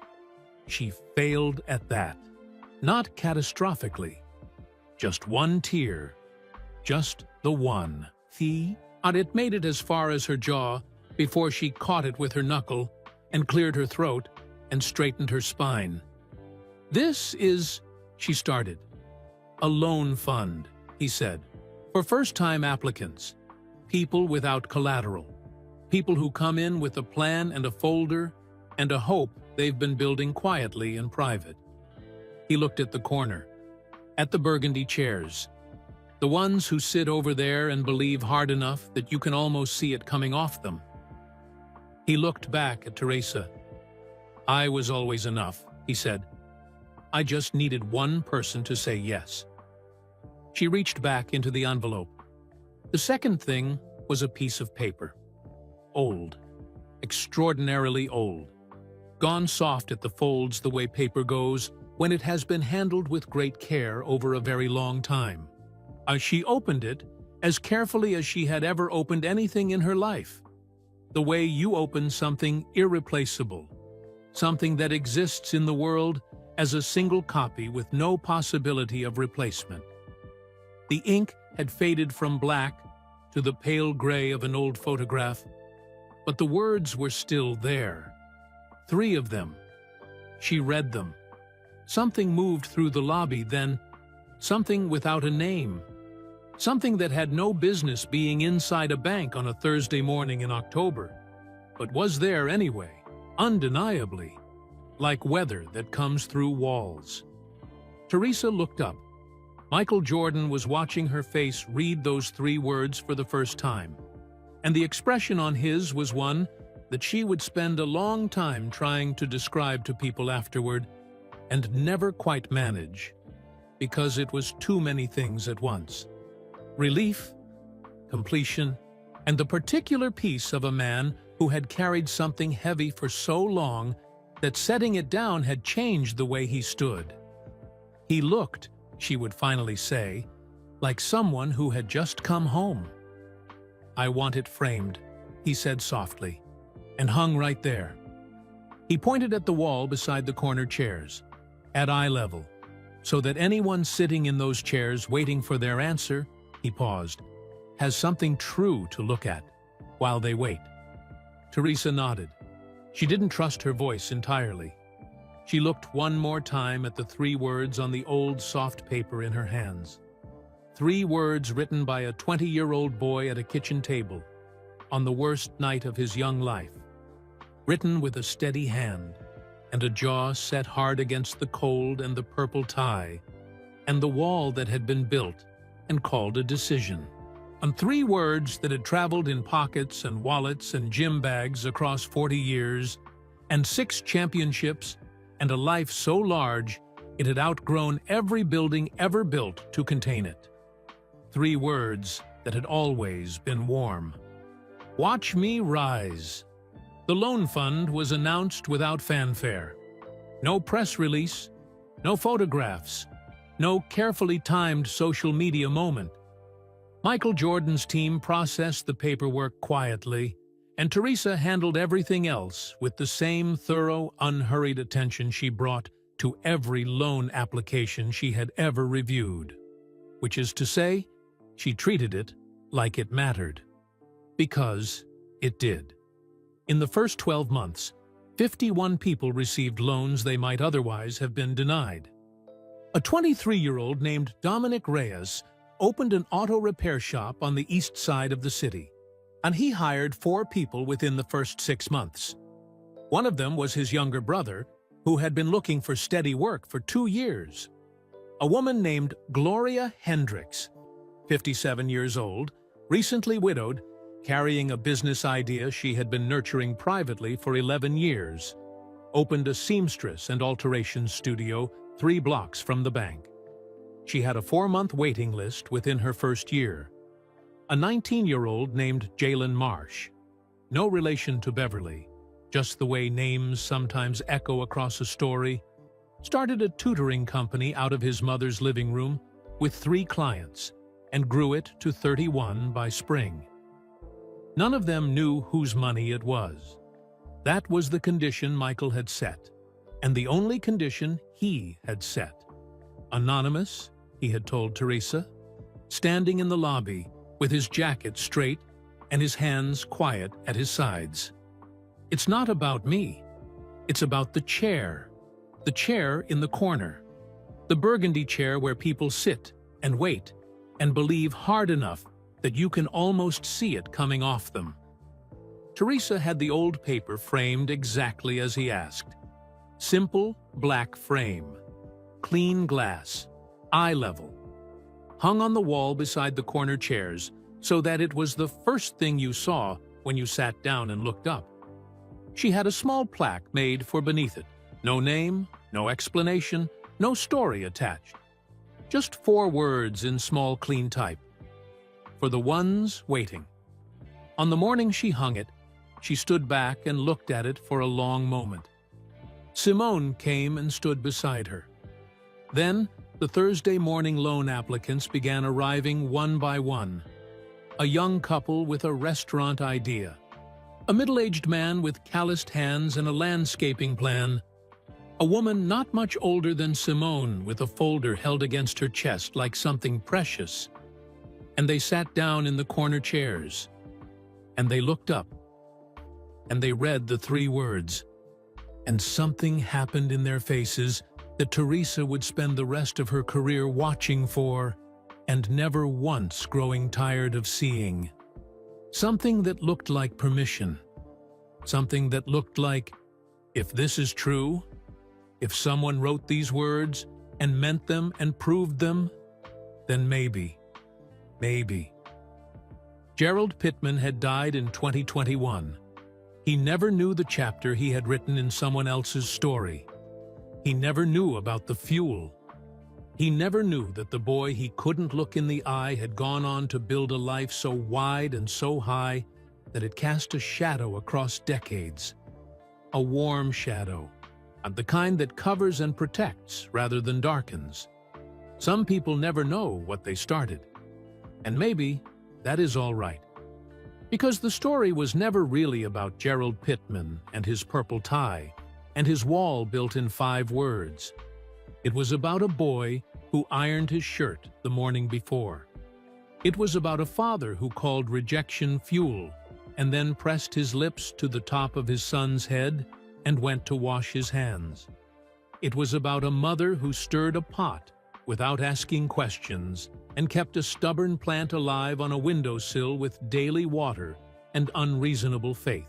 She failed at that. Not catastrophically. Just one tear. Just the one. It made it as far as her jaw before she caught it with her knuckle and cleared her throat and straightened her spine. "This is," she started. "A loan fund," he said, "for first-time applicants, people without collateral, people who come in with a plan and a folder and a hope they've been building quietly in private." He looked at the corner, at the burgundy chairs, the ones who sit over there and believe hard enough that you can almost see it coming off them. He looked back at Teresa. "I was always enough," he said. "I just needed one person to say yes." She reached back into the envelope. The second thing was a piece of paper. Old. Extraordinarily old. Gone soft at the folds the way paper goes when it has been handled with great care over a very long time. As she opened it, as carefully as she had ever opened anything in her life, the way you open something irreplaceable, something that exists in the world as a single copy with no possibility of replacement. The ink had faded from black to the pale gray of an old photograph, but the words were still there. 3 of them. She read them. Something moved through the lobby then, something without a name, something that had no business being inside a bank on a Thursday morning in October, but was there anyway, undeniably, like weather that comes through walls. Teresa looked up. Michael Jordan was watching her face read those 3 words for the first time, and the expression on his was one that she would spend a long time trying to describe to people afterward and never quite manage, because it was too many things at once. Relief, completion, and the particular piece of a man who had carried something heavy for so long that setting it down had changed the way he stood. He looked, she would finally say, like someone who had just come home. "I want it framed," he said softly, "and hung right there." He pointed at the wall beside the corner chairs. at eye level, so that anyone sitting in those chairs waiting for their answer, he paused, has something true to look at while they wait. Teresa nodded. She didn't trust her voice entirely. She looked one more time at the 3 words on the old soft paper in her hands. 3 words written by a 20-year-old boy at a kitchen table, on the worst night of his young life. Written with a steady hand, and a jaw set hard against the cold and the purple tie, and the wall that had been built and called a decision. On 3 words that had traveled in pockets and wallets and gym bags across 40 years, and 6 championships, and a life so large it had outgrown every building ever built to contain it. 3 words that had always been warm. Watch me rise. The loan fund was announced without fanfare. No press release, no photographs, no carefully timed social media moment. Michael Jordan's team processed the paperwork quietly, and Teresa handled everything else with the same thorough, unhurried attention she brought to every loan application she had ever reviewed. Which is to say, she treated it like it mattered. Because it did. In the first 12 months, 51 people received loans they might otherwise have been denied. A 23-year-old named Dominic Reyes opened an auto repair shop on the east side of the city, and he hired 4 people within the first 6 months. One of them was his younger brother, who had been looking for steady work for 2 years. A woman named Gloria Hendricks, 57 years old, recently widowed, carrying a business idea she had been nurturing privately for 11 years, opened a seamstress and alteration studio 3 blocks from the bank. She had a 4-month waiting list within her first year. A 19-year-old named Jalen Marsh, no relation to Beverly, just the way names sometimes echo across a story, started a tutoring company out of his mother's living room with 3 clients and grew it to 31 by spring. None of them knew whose money it was. That was the condition Michael had set, and the only condition he had set. Anonymous, he had told Teresa, standing in the lobby with his jacket straight and his hands quiet at his sides. It's not about me. It's about the chair in the corner, the burgundy chair where people sit and wait and believe hard enough that you can almost see it coming off them. Teresa had the old paper framed exactly as he asked. Simple black frame, clean glass, eye level, hung on the wall beside the corner chairs so that it was the first thing you saw when you sat down and looked up. She had a small plaque made for beneath it. No name, no explanation, no story attached. Just 4 words in small clean type. For the ones waiting. On the morning she hung it, she stood back and looked at it for a long moment. Simone came and stood beside her. Then, the Thursday morning loan applicants began arriving one by one. A young couple with a restaurant idea. A middle-aged man with calloused hands and a landscaping plan. A woman not much older than Simone with a folder held against her chest like something precious. And they sat down in the corner chairs. And they looked up. And they read the 3 words. And something happened in their faces that Teresa would spend the rest of her career watching for and never once growing tired of seeing. Something that looked like permission. Something that looked like, if this is true, if someone wrote these words and meant them and proved them, then maybe. Gerald Pittman had died in 2021. He never knew the chapter he had written in someone else's story. He never knew about the fuel. He never knew that the boy he couldn't look in the eye had gone on to build a life so wide and so high that it cast a shadow across decades. A warm shadow, the kind that covers and protects rather than darkens. Some people never know what they started. And maybe that is all right. Because the story was never really about Gerald Pittman and his purple tie and his wall built in 5 words. It was about a boy who ironed his shirt the morning before. It was about a father who called rejection fuel and then pressed his lips to the top of his son's head and went to wash his hands. It was about a mother who stirred a pot without asking questions and kept a stubborn plant alive on a windowsill with daily water and unreasonable faith.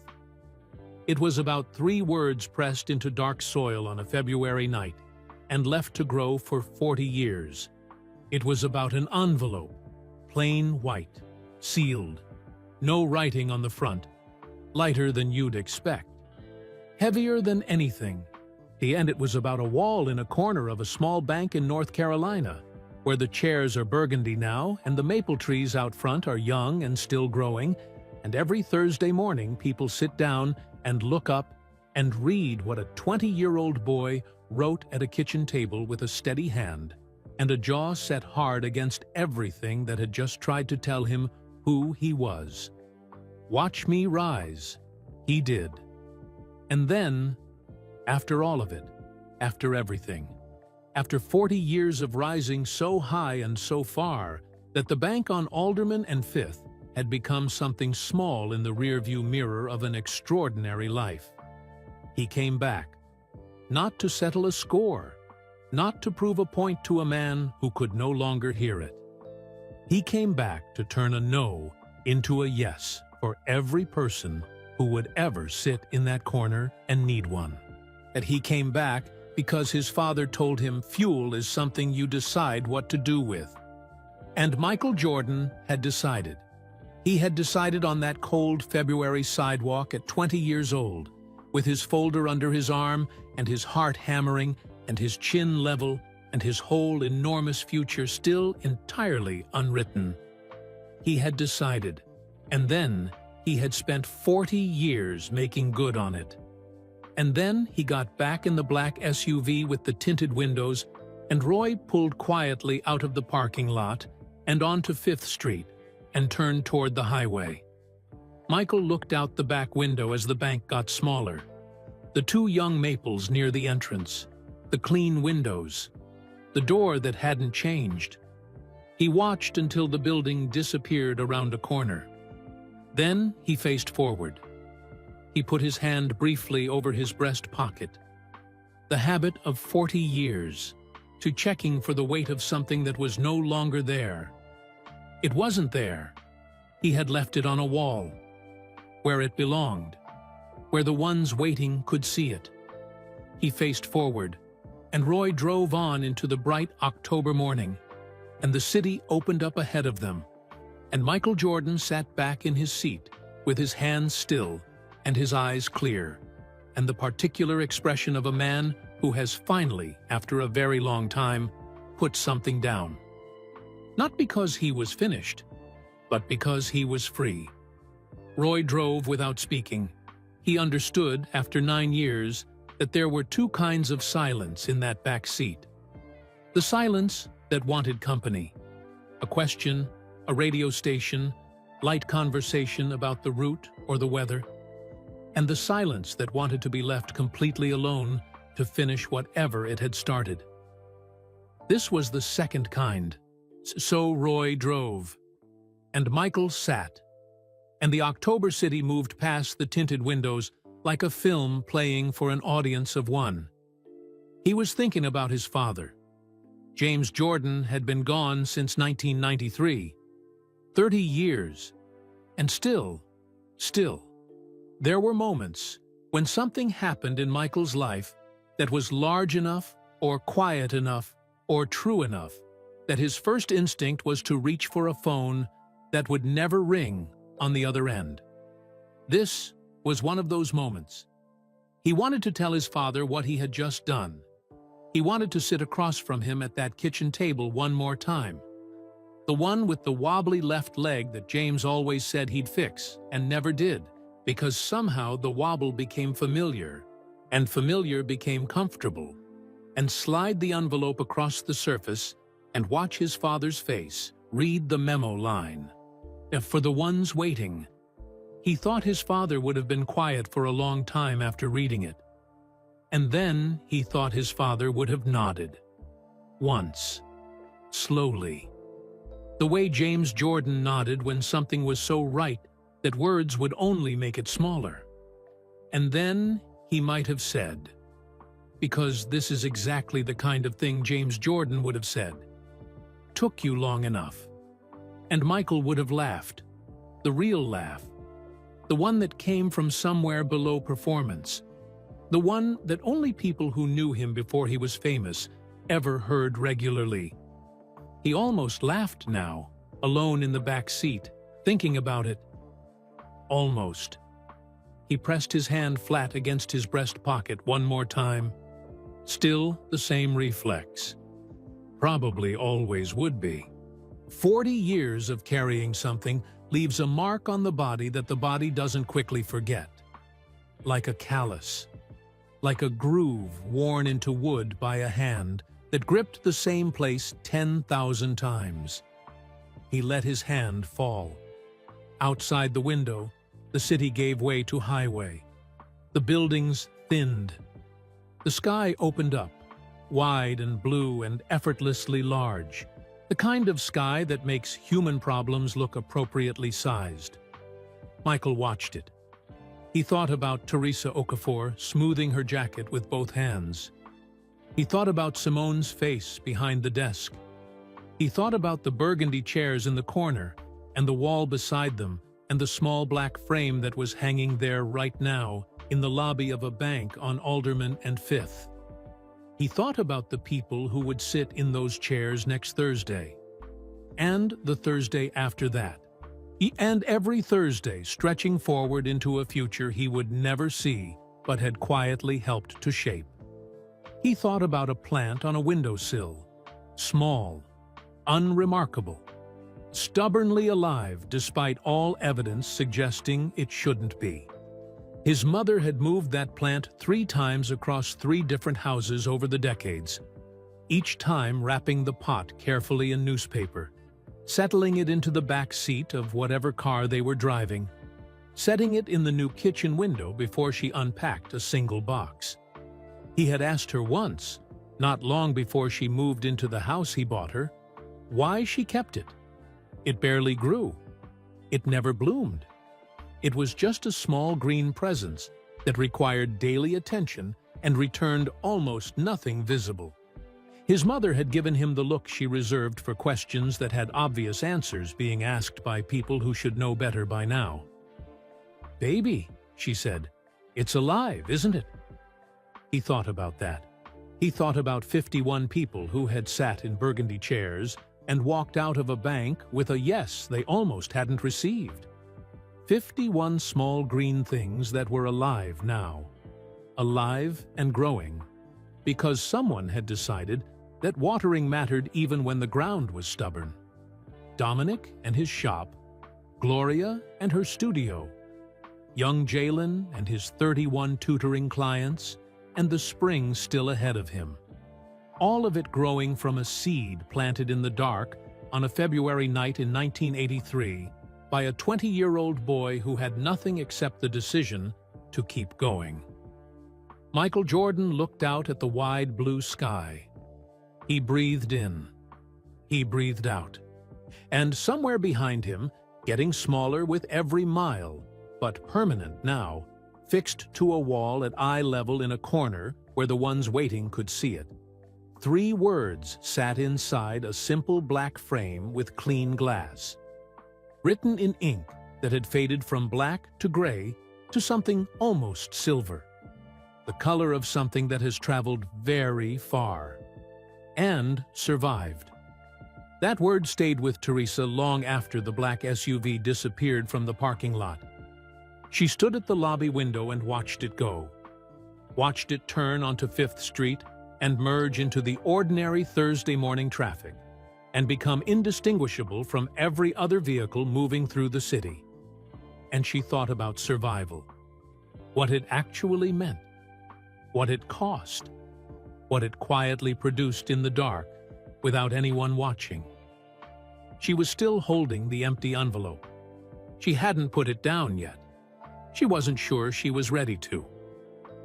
It was about 3 words pressed into dark soil on a February night and left to grow for 40 years. It was about an envelope, plain white, sealed, no writing on the front, lighter than you'd expect, heavier than anything. And it was about a wall in a corner of a small bank in North Carolina, where the chairs are burgundy now and the maple trees out front are young and still growing, and every Thursday morning people sit down and look up and read what a 20-year-old boy wrote at a kitchen table with a steady hand and a jaw set hard against everything that had just tried to tell him who he was. Watch me rise. He did. And then, after all of it, after everything, after 40 years of rising so high and so far that the bank on Alderman and Fifth had become something small in the rearview mirror of an extraordinary life, he came back, not to settle a score, not to prove a point to a man who could no longer hear it. He came back to turn a no into a yes for every person who would ever sit in that corner and need one. That he came back because his father told him fuel is something you decide what to do with. And Michael Jordan had decided. He had decided on that cold February sidewalk at 20 years old, with his folder under his arm and his heart hammering and his chin level and his whole enormous future still entirely unwritten. He had decided, and then he had spent 40 years making good on it. And then he got back in the black SUV with the tinted windows, and Roy pulled quietly out of the parking lot and onto 5th Street and turned toward the highway. Michael looked out the back window as the bank got smaller. The 2 young maples near the entrance, the clean windows, the door that hadn't changed. He watched until the building disappeared around a corner. Then he faced forward. He put his hand briefly over his breast pocket. The habit of 40 years, to checking for the weight of something that was no longer there. It wasn't there. He had left it on a wall, where it belonged, where the ones waiting could see it. He faced forward, and Roy drove on into the bright October morning, and the city opened up ahead of them, and Michael Jordan sat back in his seat with his hands still and his eyes clear, and the particular expression of a man who has finally, after a very long time, put something down. Not because he was finished, but because he was free. Roy drove without speaking. He understood, after 9 years, that there were 2 kinds of silence in that back seat. The silence that wanted company, a question, a radio station, light conversation about the route or the weather, and the silence that wanted to be left completely alone to finish whatever it had started. This was the second kind. So Roy drove, and Michael sat, and the October city moved past the tinted windows like a film playing for an audience of one. He was thinking about his father. James Jordan had been gone since 1993. 30 years. And still, there were moments when something happened in Michael's life that was large enough, or quiet enough, or true enough, that his first instinct was to reach for a phone that would never ring on the other end. This was one of those moments. He wanted to tell his father what he had just done. He wanted to sit across from him at that kitchen table one more time. The one with the wobbly left leg that James always said he'd fix and never did, because somehow the wobble became familiar, and familiar became comfortable, and slide the envelope across the surface and watch his father's face read the memo line. If for the ones waiting, he thought his father would have been quiet for a long time after reading it. And then he thought his father would have nodded. Once. Slowly. The way James Jordan nodded when something was so right that words would only make it smaller. And then he might have said, because this is exactly the kind of thing James Jordan would have said, "Took you long enough." And Michael would have laughed, the real laugh, the one that came from somewhere below performance, the one that only people who knew him before he was famous ever heard regularly. He almost laughed now, alone in the back seat, thinking about it. Almost. He pressed his hand flat against his breast pocket one more time. Still the same reflex. Probably always would be. 40 years of carrying something leaves a mark on the body that the body doesn't quickly forget. Like a callus. Like a groove worn into wood by a hand that gripped the same place 10,000 times. He let his hand fall. Outside the window, the city gave way to highway. The buildings thinned. The sky opened up, wide and blue and effortlessly large, the kind of sky that makes human problems look appropriately sized. Michael watched it. He thought about Teresa Okafor smoothing her jacket with both hands. He thought about Simone's face behind the desk. He thought about the burgundy chairs in the corner and the wall beside them and the small black frame that was hanging there right now in the lobby of a bank on Alderman and Fifth. He thought about the people who would sit in those chairs next Thursday, and the Thursday after that, and every Thursday stretching forward into a future he would never see but had quietly helped to shape. He thought about a plant on a windowsill, small, unremarkable, stubbornly alive despite all evidence suggesting it shouldn't be. His mother had moved that plant 3 times across 3 different houses over the decades, each time wrapping the pot carefully in newspaper, settling it into the back seat of whatever car they were driving, setting it in the new kitchen window before she unpacked a single box. He had asked her once, not long before she moved into the house he bought her, why she kept it. It barely grew. It never bloomed. It was just a small green presence that required daily attention and returned almost nothing visible. His mother had given him the look she reserved for questions that had obvious answers being asked by people who should know better by now. "Baby," she said, "it's alive, isn't it?" He thought about that. He thought about 51 people who had sat in burgundy chairs and walked out of a bank with a yes they almost hadn't received. 51 small green things that were alive now. Alive and growing. Because someone had decided that watering mattered even when the ground was stubborn. Dominic and his shop, Gloria and her studio, young Jalen and his 31 tutoring clients, and the spring still ahead of him. All of it growing from a seed planted in the dark on a February night in 1983 by a 20-year-old boy who had nothing except the decision to keep going. Michael Jordan looked out at the wide blue sky. He breathed in. He breathed out. And somewhere behind him, getting smaller with every mile, but permanent now, fixed to a wall at eye level in a corner where the ones waiting could see it, 3 words sat inside a simple black frame with clean glass, written in ink that had faded from black to gray to something almost silver, the color of something that has traveled very far and survived. That word stayed with Teresa long after the black SUV disappeared from the parking lot. She stood at the lobby window and watched it go, watched it turn onto 5th Street and merge into the ordinary Thursday morning traffic, and become indistinguishable from every other vehicle moving through the city. And she thought about survival, what it actually meant, what it cost, what it quietly produced in the dark without anyone watching. She was still holding the empty envelope. She hadn't put it down yet. She wasn't sure she was ready to.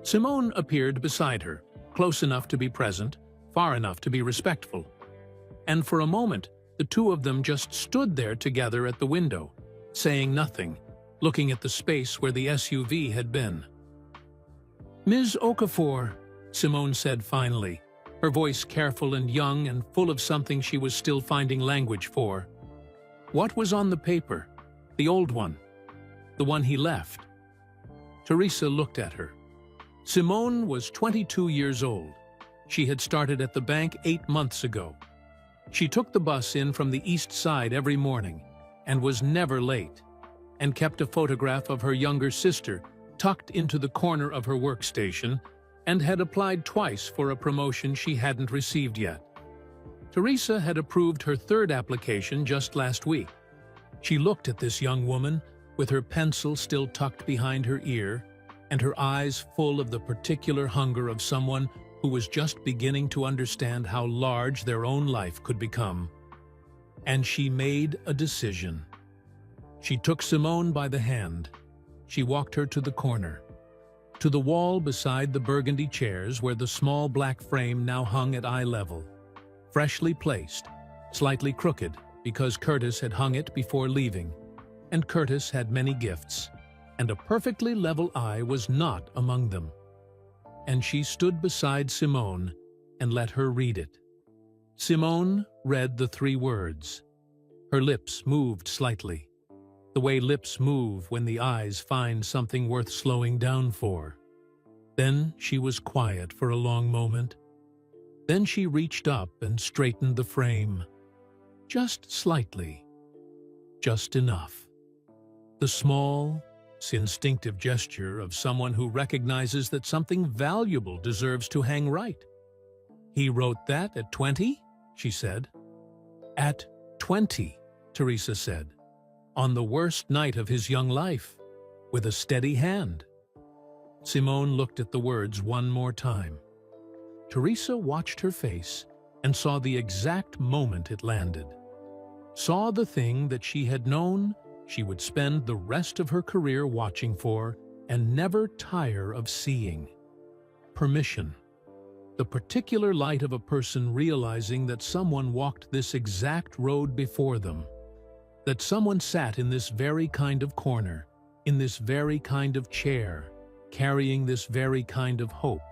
Simone appeared beside her, close enough to be present, far enough to be respectful. And for a moment, the two of them just stood there together at the window, saying nothing, looking at the space where the SUV had been. "Ms. Okafor," Simone said finally, her voice careful and young and full of something she was still finding language for. "What was on the paper? The old one? The one he left?" Teresa looked at her. Simone was 22 years old. She had started at the bank 8 months ago. She took the bus in from the east side every morning and was never late, and kept a photograph of her younger sister tucked into the corner of her workstation, and had applied twice for a promotion she hadn't received yet. Teresa had approved her third application just last week. She looked at this young woman, with her pencil still tucked behind her ear, and her eyes full of the particular hunger of someone who was just beginning to understand how large their own life could become. And she made a decision. She took Simone by the hand. She walked her to the corner, to the wall beside the burgundy chairs where the small black frame now hung at eye level, freshly placed, slightly crooked because Curtis had hung it before leaving, and Curtis had many gifts, and a perfectly level eye was not among them. And she stood beside Simone and let her read it. Simone read the 3 words. Her lips moved slightly, the way lips move when the eyes find something worth slowing down for. Then she was quiet for a long moment. Then she reached up and straightened the frame. Just slightly. Just enough. The small, instinctive gesture of someone who recognizes that something valuable deserves to hang right. "He wrote that at 20?" she said. "At 20, Teresa said. "On the worst night of his young life, with a steady hand." Simone looked at the words one more time. Teresa watched her face and saw the exact moment it landed. Saw the thing that she had known she would spend the rest of her career watching for and never tire of seeing. Permission. The particular light of a person realizing that someone walked this exact road before them. That someone sat in this very kind of corner, in this very kind of chair, carrying this very kind of hope,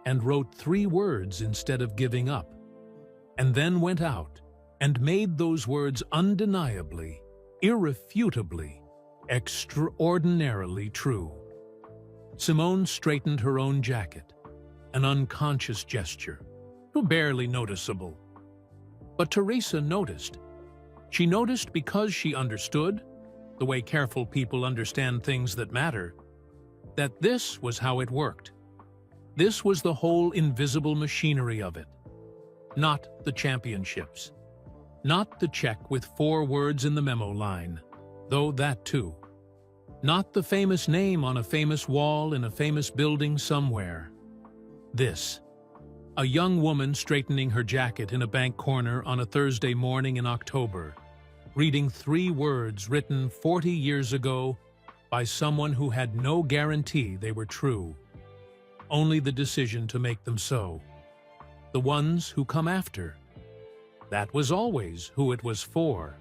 and wrote 3 words instead of giving up, and then went out and made those words undeniably, irrefutably, extraordinarily true. Simone straightened her own jacket, an unconscious gesture, barely noticeable. But Teresa noticed. She noticed because she understood, the way careful people understand things that matter, that this was how it worked. This was the whole invisible machinery of it. Not the championships. Not the check with 4 words in the memo line, though that too. Not the famous name on a famous wall in a famous building somewhere. This. A young woman straightening her jacket in a bank corner on a Thursday morning in October, reading 3 words written 40 years ago by someone who had no guarantee they were true. Only the decision to make them so. The ones who come after. That was always who it was for.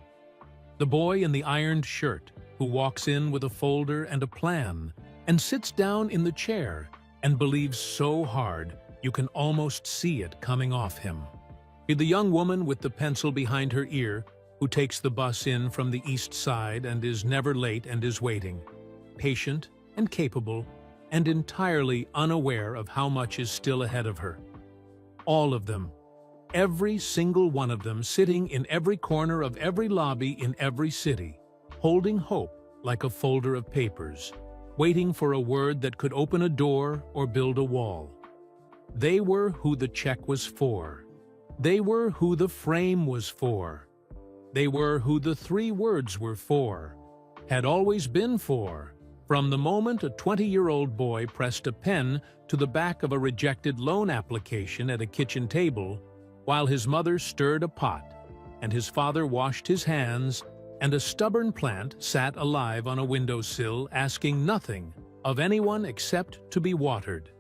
The boy in the ironed shirt who walks in with a folder and a plan and sits down in the chair and believes so hard you can almost see it coming off him. The young woman with the pencil behind her ear who takes the bus in from the east side and is never late and is waiting, patient and capable and entirely unaware of how much is still ahead of her. All of them. Every single one of them sitting in every corner of every lobby in every city, holding hope like a folder of papers, waiting for a word that could open a door or build a wall. They were who the check was for. They were who the frame was for. They were who the 3 words were for, had always been for, from the moment a 20-year-old boy pressed a pen to the back of a rejected loan application at a kitchen table, while his mother stirred a pot, and his father washed his hands, and a stubborn plant sat alive on a windowsill asking nothing of anyone except to be watered.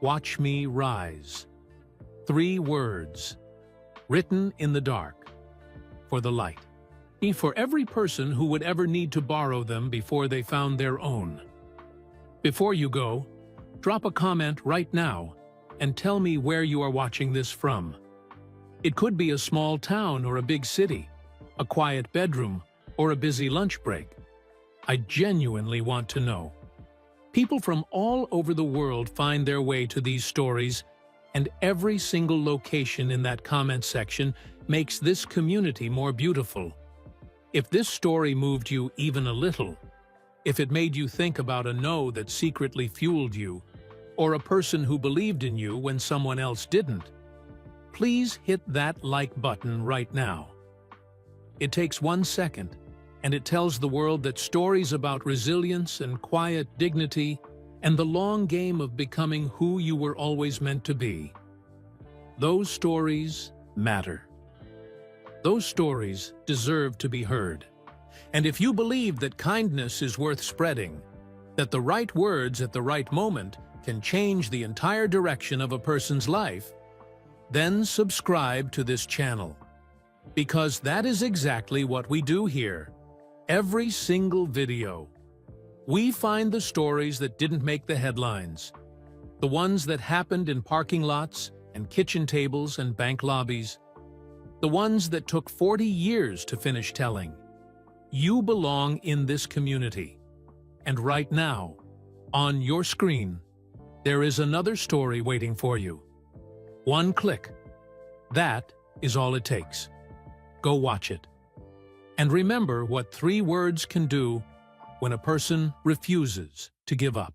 Watch me rise. 3 words, written in the dark, for the light. For every person who would ever need to borrow them before they found their own. Before you go, drop a comment right now and tell me where you are watching this from. It could be a small town or a big city, a quiet bedroom or a busy lunch break. I genuinely want to know. People from all over the world find their way to these stories, and every single location in that comment section makes this community more beautiful. If this story moved you even a little, if it made you think about a no that secretly fueled you, or a person who believed in you when someone else didn't, please hit that like button right now. It takes 1 second, and it tells the world that stories about resilience and quiet dignity and the long game of becoming who you were always meant to be, those stories matter. Those stories deserve to be heard. And if you believe that kindness is worth spreading, that the right words at the right moment can change the entire direction of a person's life, then subscribe to this channel. Because that is exactly what we do here. Every single video, we find the stories that didn't make the headlines, the ones that happened in parking lots and kitchen tables and bank lobbies, the ones that took 40 years to finish telling. You belong in this community. And right now, on your screen, there is another story waiting for you. 1 click. That is all it takes. Go watch it. And remember what 3 words can do when a person refuses to give up.